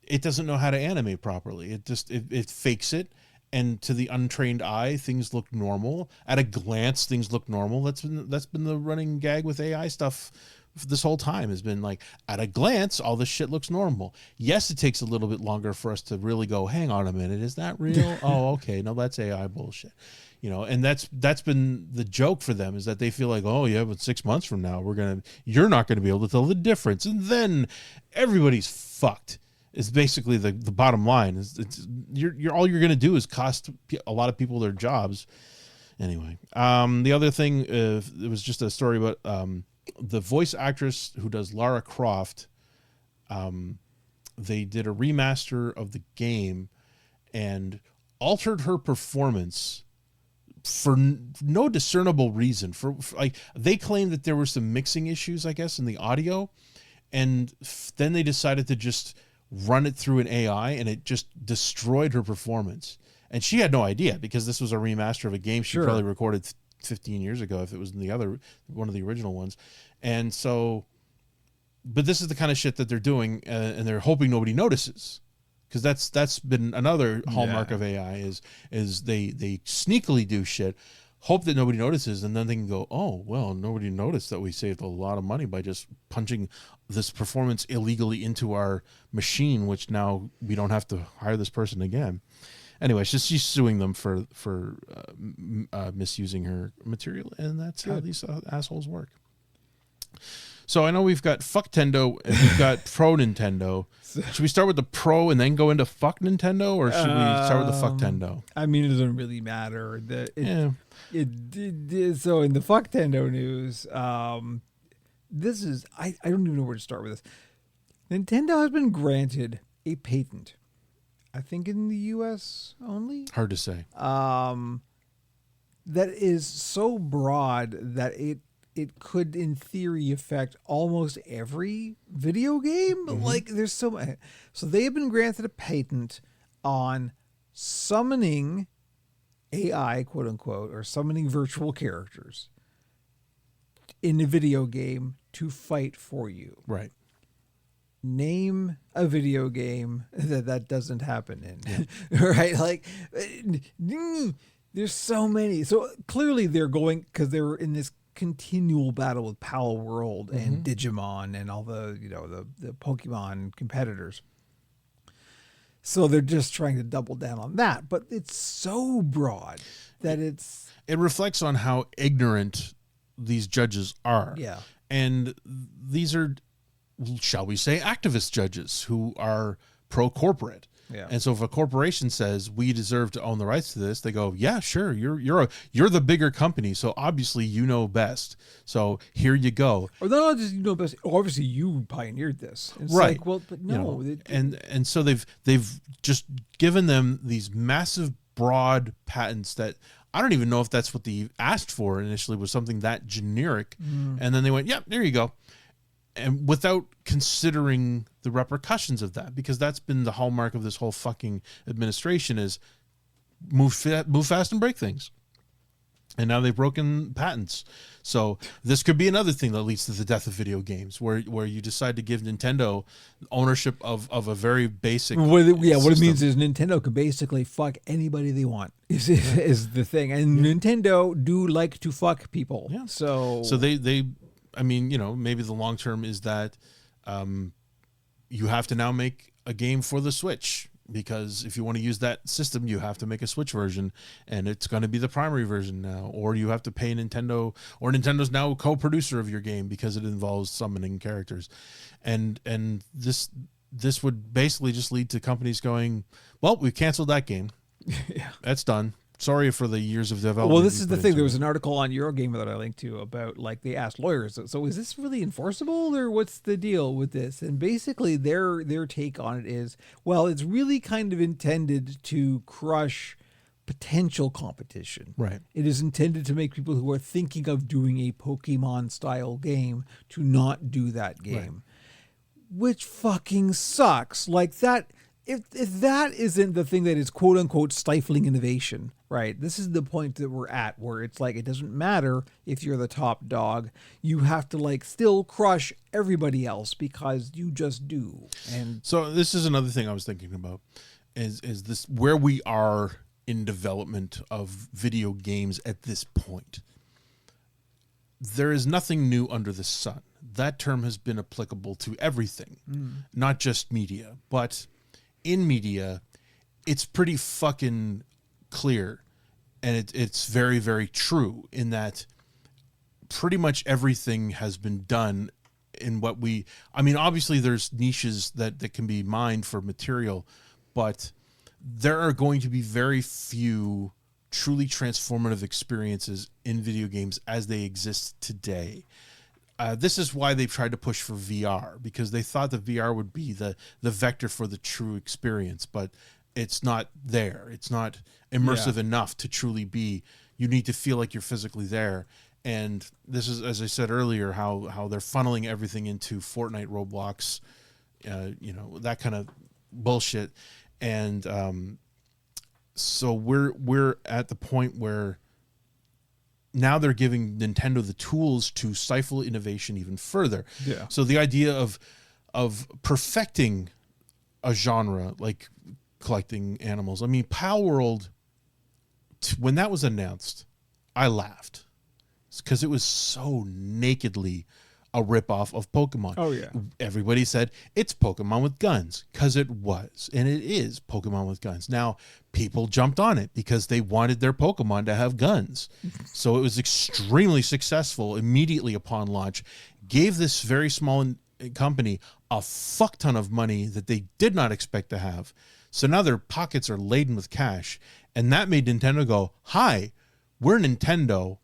it doesn't know how to animate properly. It fakes it, and to the untrained eye, things look normal. At a glance, things look normal. That's been the running gag with AI stuff this whole time, has been like, at a glance, all this shit looks normal. Yes, it takes a little bit longer for us to really go, hang on a minute, is that real? Oh, okay, no, that's AI bullshit. And that's been the joke for them, is that they feel like, oh yeah, but 6 months from now you're not gonna be able to tell the difference, and then everybody's fucked. Is basically the bottom line. You're all you're gonna do is cost a lot of people their jobs. Anyway, the other thing, it was just a story about the voice actress who does Lara Croft. They did a remaster of the game and altered her performance for no discernible reason. For like, they claimed that there were some mixing issues, I guess, in the audio, and then they decided to just run it through an AI, and it just destroyed her performance. And she had no idea, because this was a remaster of a game she probably recorded 15 years ago, if it was in one of the original ones. And so, but this is the kind of shit that they're doing, and they're hoping nobody notices. Because that's been another hallmark of AI is they sneakily do shit, hope that nobody notices, and then they can go, oh, well, nobody noticed that we saved a lot of money by just punching this performance illegally into our machine, which now we don't have to hire this person again. Anyway, she's suing them for misusing her material, and that's how these assholes work. So I know we've got Fuck Tendo and we've got Pro Nintendo. Should we start with the Pro and then go into Fuck Nintendo, or should we start with the Fuck Tendo? I mean, it doesn't really matter. So in the Fuck Tendo news, this is, I don't even know where to start with this. Nintendo has been granted a patent, I think in the US only. Hard to say. That is so broad that it could, in theory, affect almost every video game. Mm-hmm. Like, there's so much. So they have been granted a patent on summoning AI, quote unquote, or summoning virtual characters in a video game to fight for you. Right. Name a video game that doesn't happen in. Right? Like, there's so many. So clearly they're going, because they're in this continual battle with Pal World and Digimon and all the the Pokemon competitors. So they're just trying to double down on that, but it's so broad that it reflects on how ignorant these judges are. Yeah. And these are, shall we say, activist judges who are pro-corporate. Yeah. And so if a corporation says we deserve to own the rights to this, they go, yeah, sure, you're the bigger company, so obviously you know best. So here you go. Or not just best. Obviously you pioneered this. It's right. Like, well, but no. And so they've just given them these massive broad patents that I don't even know if that's what they asked for initially, was something that generic. And then they went, yeah, there you go. And without considering the repercussions of that, because that's been the hallmark of this whole fucking administration, is move fast and break things. And now they've broken patents. So this could be another thing that leads to the death of video games, where you decide to give Nintendo ownership of a very basic what it system. means is Nintendo can basically fuck anybody they want is the thing. And Nintendo do like to fuck people. Yeah. So they I mean, you know, maybe the long term is that you have to now make a game for the Switch, because if you want to use that system, you have to make a Switch version, and it's going to be the primary version now, or you have to pay Nintendo, or Nintendo's now a co-producer of your game because it involves summoning characters, and this would basically just lead to companies going, well, we canceled that game. yeah. That's done. Sorry for the years of development. Well, this is the thing. There was it. an article on Eurogamer that I linked to about, like, they asked lawyers, so is this really enforceable, or what's the deal with this? And basically their take on it is, well, it's really kind of intended to crush potential competition. Right. It is intended to make people who are thinking of doing a Pokemon style game to not do that game, which fucking sucks. Like that. If that isn't the thing that is quote unquote stifling innovation, right? This is the point that we're at, where it's like, it doesn't matter if you're the top dog, you have to like still crush everybody else because you just do. And so this is another thing I was thinking about is this where we are in development of video games at this point. There is nothing new under the sun. That term has been applicable to everything, not just media, but in media, it's pretty fucking clear, and it's very, very true in that pretty much everything has been done in what I mean, obviously there's niches that can be mined for material, but there are going to be very few truly transformative experiences in video games as they exist today. This is why they've tried to push for VR, because they thought that VR would be the vector for the true experience, but it's not there. It's not immersive enough to truly be. You need to feel like you're physically there. And this is, as I said earlier, how they're funneling everything into Fortnite, Roblox, you know, that kind of bullshit. And so we're at the point where now they're giving Nintendo the tools to stifle innovation even further. Yeah. So the idea of perfecting a genre like collecting animals. I mean, Pal World, when that was announced, I laughed because it was so nakedly a ripoff of Pokemon. Oh, yeah. Everybody said it's Pokemon with guns, because it was, and it is Pokemon with guns. Now, people jumped on it because they wanted their Pokemon to have guns. So it was extremely successful immediately upon launch, gave this very small company a fuck ton of money that they did not expect to have. So now their pockets are laden with cash, and that made Nintendo go, hi, we're Nintendo.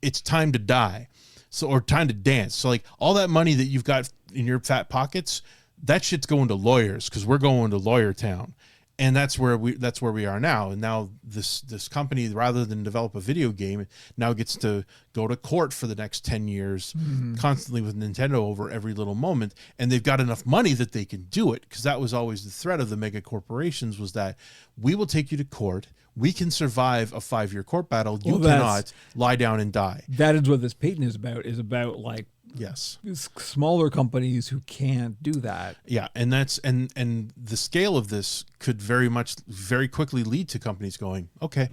It's time to die. So, or time to dance. So like all that money that you've got in your fat pockets, that shit's going to lawyers, because we're going to lawyer town. And that's where we are now. And now this company, rather than develop a video game, now gets to go to court for the next 10 years, constantly with Nintendo over every little moment. And they've got enough money that they can do it, because that was always the threat of the mega corporations, was that we will take you to court. We can survive a 5-year court battle. You cannot lie down and die. that is what this patent is about like, Yes. smaller companies who can't do that. Yeah, and that's and the scale of this could very quickly lead to companies going, okay,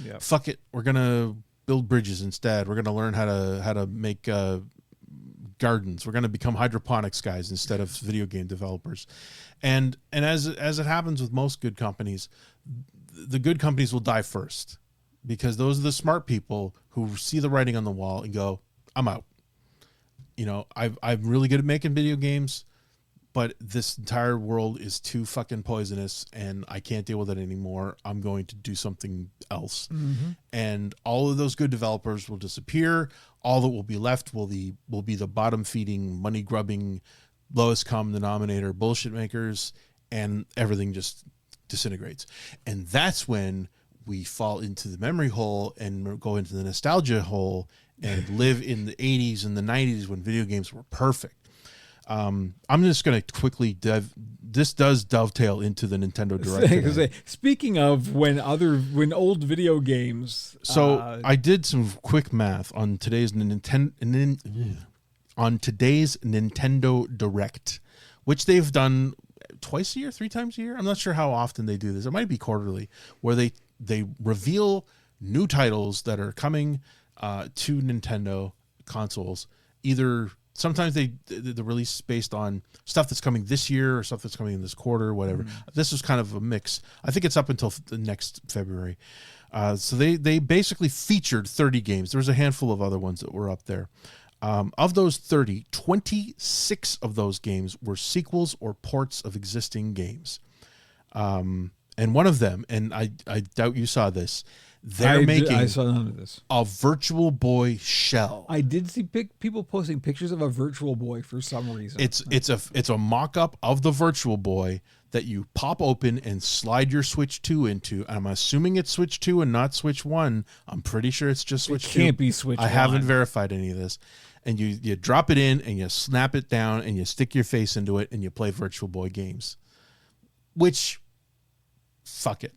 Yeah. fuck it, we're gonna build bridges instead. We're gonna learn how to make gardens. We're gonna become hydroponics guys instead of video game developers. And as it happens with most good companies, the good companies will die first, because those are the smart people who see the writing on the wall and go, I'm out. You know, I'm really good at making video games, but this entire world is too fucking poisonous and I can't deal with it anymore. I'm going to do something else. And all of those good developers will disappear. All that will be left will be the bottom feeding, money grubbing, lowest common denominator bullshit makers, and everything just disintegrates. And that's when we fall into the memory hole and go into the nostalgia hole and live in the 80s and the 90s when video games were perfect. I'm just going to quickly this does dovetail into the Nintendo Direct today. Speaking of when old video games. So I did some quick math on today's Nintendo Direct, which they've done twice a year, 3 times a year. I'm not sure how often they do this. It might be quarterly, where they reveal new titles that are coming to Nintendo consoles. Either sometimes the release based on stuff that's coming this year or stuff that's coming in this quarter or whatever. This is kind of a mix. I think it's up until the next February. So they basically featured 30 games. There was a handful of other ones that were up there. Of those 30, 26 of those games were sequels or ports of existing games. And one of them, and I doubt you saw this, I saw none of this. A Virtual Boy shell. I did see people posting pictures of a Virtual Boy for some reason. It's a mock-up of the Virtual Boy that you pop open and slide your Switch 2 into. I'm assuming it's Switch 2 and not Switch 1. I'm pretty sure it's just Switch 2. It can't be Switch 1. I haven't verified any of this. And you drop it in and you snap it down and you stick your face into it and you play Virtual Boy games. Which, fuck it.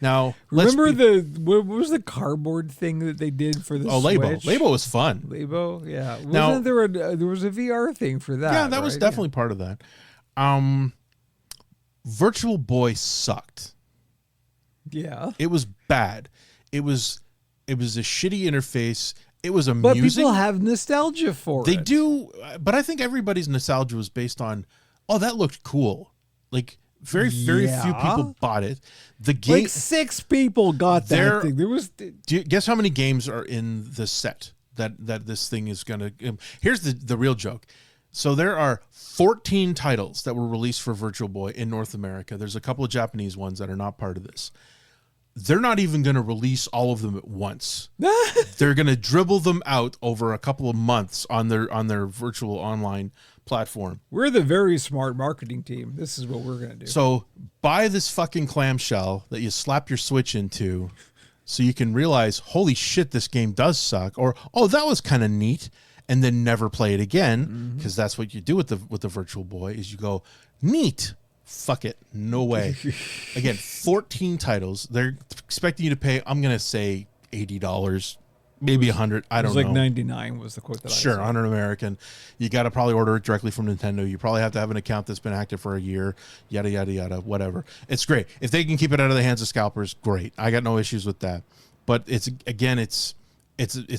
Now, remember what was the cardboard thing that they did for the Switch? Labo was fun. Labo, yeah. Wasn't there was a VR thing for that? Yeah, that was definitely part of that. Virtual Boy sucked. Yeah. It was bad. It was a shitty interface. It was amusing. But people have nostalgia for it. They do, but I think everybody's nostalgia was based on, oh, that looked cool. Like very few people bought it. The game, like 6 people got that thing. There was. Guess how many games are in the set that this thing is gonna? Here's the real joke. So there are 14 titles that were released for Virtual Boy in North America. There's a couple of Japanese ones that are not part of this. They're not even going to release all of them at once. They're going to dribble them out over a couple of months on their virtual online platform. We're the very smart marketing team. This is what we're going to do. So buy this fucking clamshell that you slap your Switch into so you can realize, holy shit, this game does suck. Or, oh, that was kind of neat. And then never play it again, because that's what you do with the Virtual Boy is you go, neat. Fuck it. No way. Again, 14 titles. They're expecting you to pay, I'm going to say $80, maybe $100. I don't know. It was like $99 was the quote that I Sure, saw. 100 American. You got to probably order it directly from Nintendo. You probably have to have an account that's been active for a year, yada, yada, yada, whatever. It's great. If they can keep it out of the hands of scalpers, great. I got no issues with that. But it's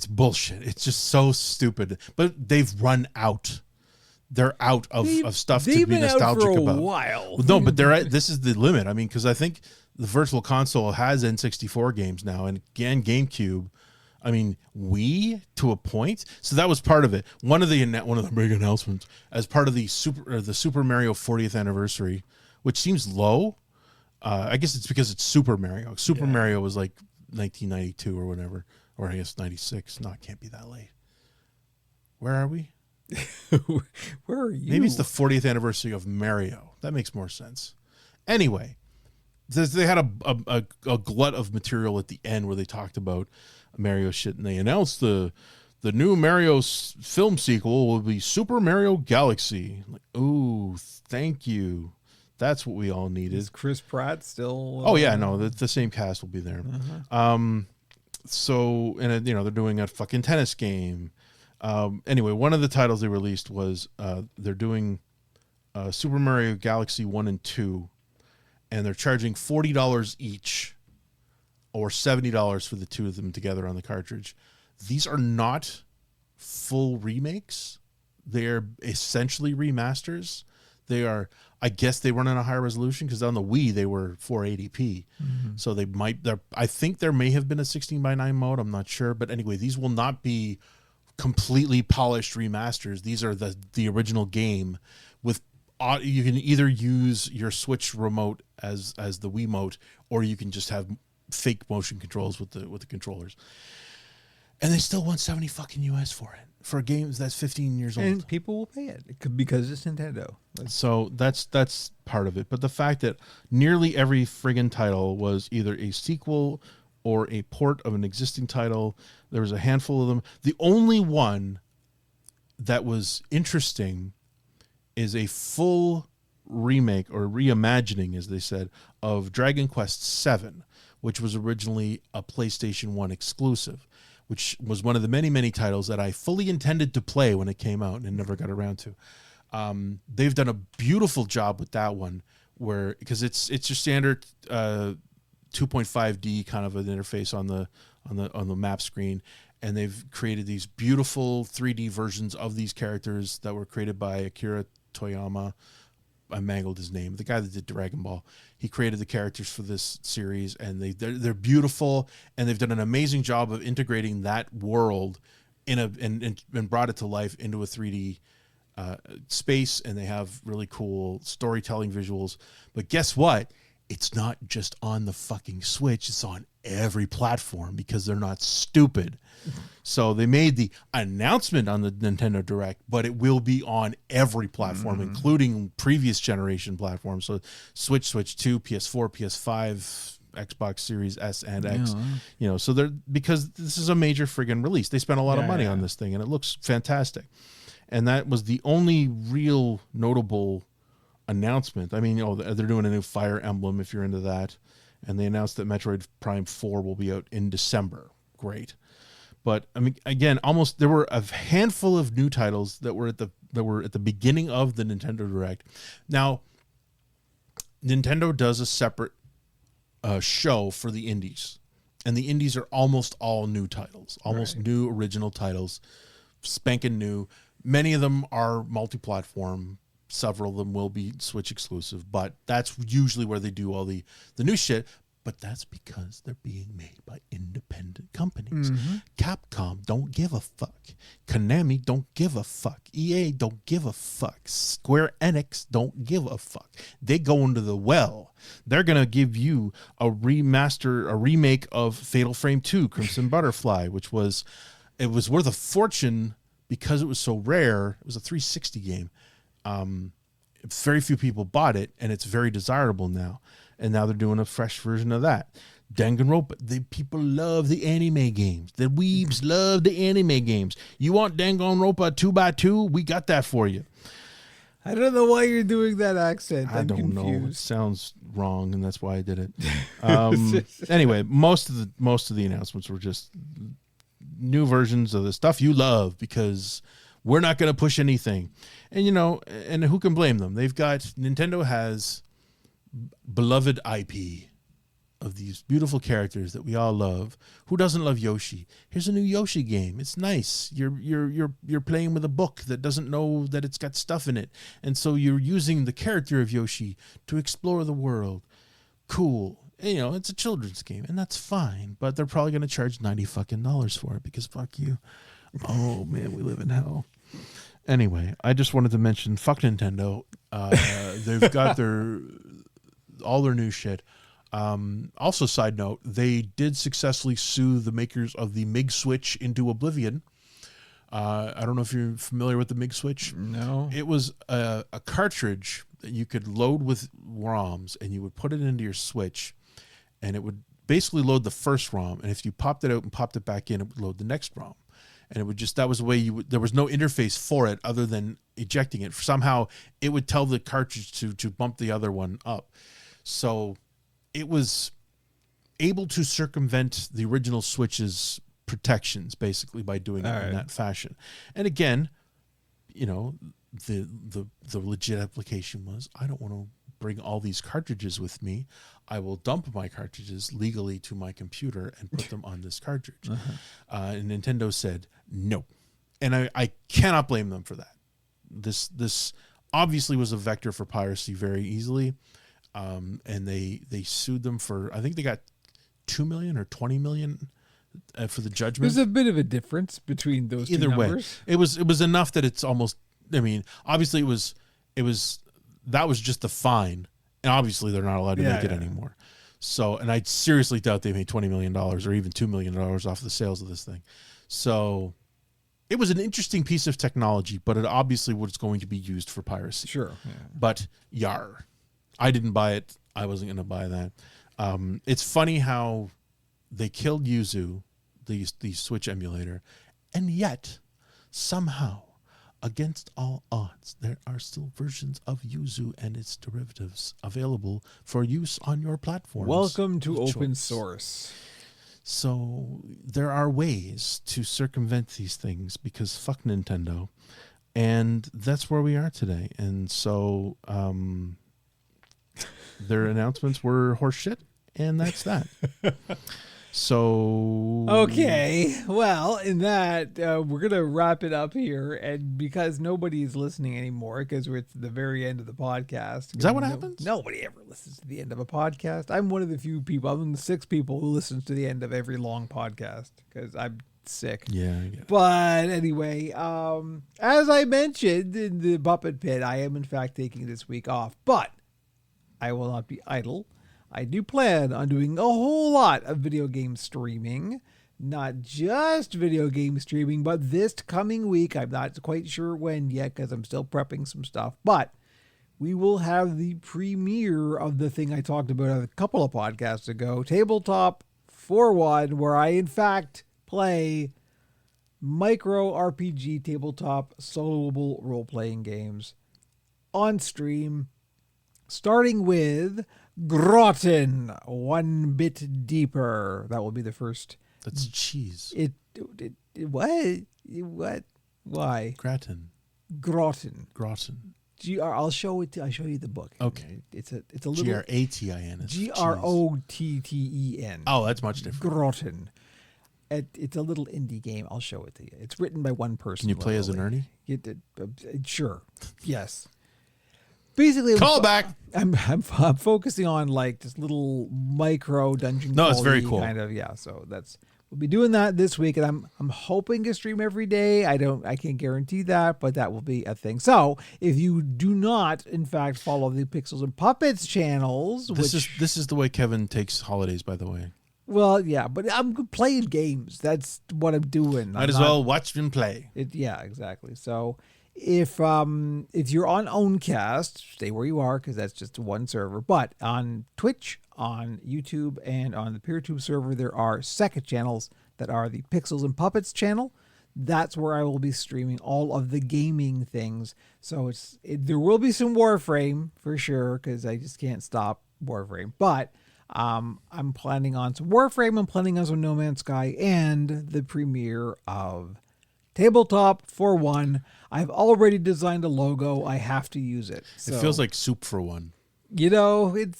bullshit. It's just so stupid. But they've run out. They're out of stuff to be nostalgic out for a about. While. No, but this is the limit. I mean, because I think the Virtual Console has N64 games now, and again, GameCube. I mean, Wii to a point. So that was part of it. One of the big announcements as part of the Super Mario 40th anniversary, which seems low. I guess it's because it's Super Mario. Super Mario was like 1992 or whatever, or I guess 96. No, it can't be that late. Where are we? Where are you? Maybe it's the 40th anniversary of Mario. That makes more sense. Anyway, they had a glut of material at the end where they talked about Mario shit, and they announced the new Mario film sequel will be Super Mario Galaxy. Like, ooh, thank you. That's what we all needed. Is Chris Pratt still? Oh yeah, no, the same cast will be there. So, and they're doing a fucking tennis game. Anyway, one of the titles they released was they're doing Super Mario Galaxy 1 and 2, and they're charging $40 each or $70 for the two of them together on the cartridge. These are not full remakes. They're essentially remasters. They are, I guess they run on a higher resolution because on the Wii they were 480p. So I think there may have been a 16:9 mode. I'm not sure. But anyway, these will not be completely polished remasters. These are the original game with you can either use your Switch remote as the Wiimote, or you can just have fake motion controls with the controllers. And they still want $70 fucking US for it, for a game that's 15 years old. And people will pay it because it's Nintendo. So that's part of it. But the fact that nearly every friggin' title was either a sequel or a port of an existing title. There was a handful of them. The only one that was interesting is a full remake or reimagining, as they said, of Dragon Quest VII, which was originally a PlayStation 1 exclusive, which was one of the many, many titles that I fully intended to play when it came out and never got around to. They've done a beautiful job with that one, where because it's your standard 2.5D kind of an interface on the map screen, and they've created these beautiful 3D versions of these characters that were created by Akira Toyama. I mangled his name. The guy that did Dragon Ball. He created the characters for this series, and they're beautiful, and they've done an amazing job of integrating that world and brought it to life into a 3D space, and they have really cool storytelling visuals. But guess what? It's not just on the fucking Switch. It's on every platform because they're not stupid. So they made the announcement on the Nintendo Direct, but it will be on every platform, including previous generation platforms. So Switch 2, PS4, PS5, Xbox Series S and X. You know, so they're because this is a major friggin' release. They spent a lot of money on this thing, and it looks fantastic. And that was the only real notable announcement. I mean, they're doing a new Fire Emblem if you're into that, and they announced that Metroid Prime 4 will be out in December. Great. But I mean, again, there were a handful of new titles that were at the beginning of the Nintendo Direct. Now, Nintendo does a separate show for the indies, and the indies are almost all new titles, new original titles, spanking new. Many of them are multi-platform. Several of them will be Switch exclusive, but that's usually where they do all the new shit. But that's because they're being made by independent companies. Capcom don't give a fuck. Konami don't give a fuck. EA don't give a fuck. Square Enix don't give a fuck. They go into the well. They're going to give you a remake of Fatal Frame 2, Crimson Butterfly, it was worth a fortune because it was so rare. It was a 360 game. Very few people bought it, and it's very desirable now. And now they're doing a fresh version of that. Danganronpa. The people love the anime games. The weebs love the anime games. You want Danganronpa 2x2? We got that for you. I don't know why you're doing that accent. I don't know. It sounds wrong, and that's why I did it. Anyway, most of the announcements were just new versions of the stuff you love, because we're not going to push anything. And and who can blame them? Nintendo has beloved IP of these beautiful characters that we all love. Who doesn't love Yoshi? Here's a new Yoshi game. It's nice. You're playing with a book that doesn't know that it's got stuff in it, and so you're using the character of Yoshi to explore the world. Cool. And, it's a children's game, and that's fine. But they're probably going to charge $90 for it because fuck you. Oh man, we live in hell. Anyway, I just wanted to mention fuck Nintendo. They've got all their new shit. Also, side note, they did successfully sue the makers of the MiG Switch into oblivion. I don't know if you're familiar with the MiG Switch. No. It was a cartridge that you could load with ROMs, and you would put it into your Switch, and it would basically load the first ROM. And if you popped it out and popped it back in, it would load the next ROM. And it would that was the way there was no interface for it other than ejecting it. Somehow it would tell the cartridge to bump the other one up. So it was able to circumvent the original Switch's protections basically by doing it in that fashion. And again, the legit application was, I don't want to bring all these cartridges with me. I will dump my cartridges legally to my computer and put them on this cartridge. And Nintendo said no. And I cannot blame them for that. This obviously was a vector for piracy very easily. And they sued them for, I think they got $2 million or $20 million for the judgment. There's a bit of a difference between those two numbers. Way, it was enough that it's almost, I mean, obviously that was just the fine, and obviously they're not allowed to make it anymore. So, and I seriously doubt they made $20 million or even $2 million off the sales of this thing. So it was an interesting piece of technology, but it obviously was going to be used for piracy. Sure. Yeah. But yar, I didn't buy it. I wasn't going to buy that. It's funny how they killed Yuzu, the Switch emulator, and yet somehow against all odds, there are still versions of Yuzu and its derivatives available for use on your platforms. Welcome to of open choice. source. So there are ways to circumvent these things because fuck Nintendo. And that's where we are today. And so their announcements were horseshit, and that's that. So Okay, well, in that, we're going to wrap it up here. And because nobody's listening anymore, because we're at the very end of the podcast. Is that what happens? Nobody ever listens to the end of a podcast. I'm one of the few people, I'm the 6 people who listens to the end of every long podcast because I'm sick. Yeah, I get it. But anyway, as I mentioned in the Puppet Pit, I am in fact taking this week off. But I will not be idle. I do plan on doing a whole lot of video game streaming. Not just video game streaming, but this coming week, I'm not quite sure when yet because I'm still prepping some stuff. But we will have the premiere of the thing I talked about a couple of podcasts ago, Tabletop 4-1, where I in fact play micro RPG tabletop soloable role-playing games on stream, starting with Grotten, 1 Bit Deeper. That will be the first. That's cheese. What? Why? Gratin. Grotten. Grotten. I'll show it. I'll show you the book. Okay. It's a little Gratin. is cheese. Grotten. Oh, that's much different. Grotten. It's a little indie game. I'll show it to you. It's written by one person. Can you play as an Ernie? Sure. Yes. Basically, Call back. I'm focusing on like just little micro dungeon. No, it's very crawly cool. Kind of, yeah. So we'll be doing that this week, and I'm hoping to stream every day. I can't guarantee that, but that will be a thing. So if you do not, in fact, follow the Pixels and Puppets channels, This is the way Kevin takes holidays, by the way. well, yeah, but I'm playing games. That's what I'm doing. Might as well watch him play. Yeah, exactly. So if you're on Owncast, stay where you are because that's just one server. But on Twitch, on YouTube, and on the PeerTube server, there are second channels that are the Pixels and Puppets channel. That's where I will be streaming all of the gaming things. So there will be some Warframe for sure because I just can't stop Warframe. But I'm planning on some Warframe. I'm planning on some No Man's Sky and the premiere of Tabletop 4-1. I've already designed a logo. I have to use it. So, It feels like soup for one. it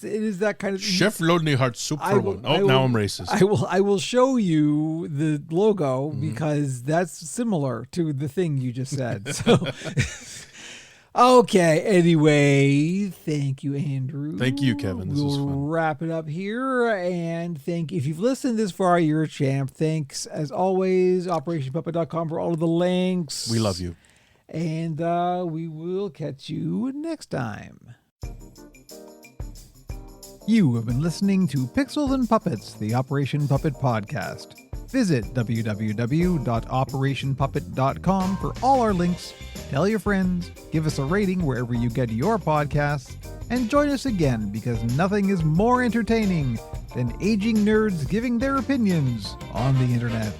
is that kind of Chef Lodney Hart soup I for will- one. I Oh, will- now I'm racist. I will show you the logo because that's similar to the thing you just said. So okay, anyway, thank you, Andrew. Thank you, Kevin. This was We'll fun. wrap it up here, and if you've listened this far, you're a champ. Thanks as always, OperationPuppet.com for all of the links. We love you. And we will catch you next time. You have been listening to Pixels and Puppets, the Operation Puppet podcast. Visit www.operationpuppet.com for all our links. Tell your friends, give us a rating wherever you get your podcasts, and join us again because nothing is more entertaining than aging nerds giving their opinions on the internet.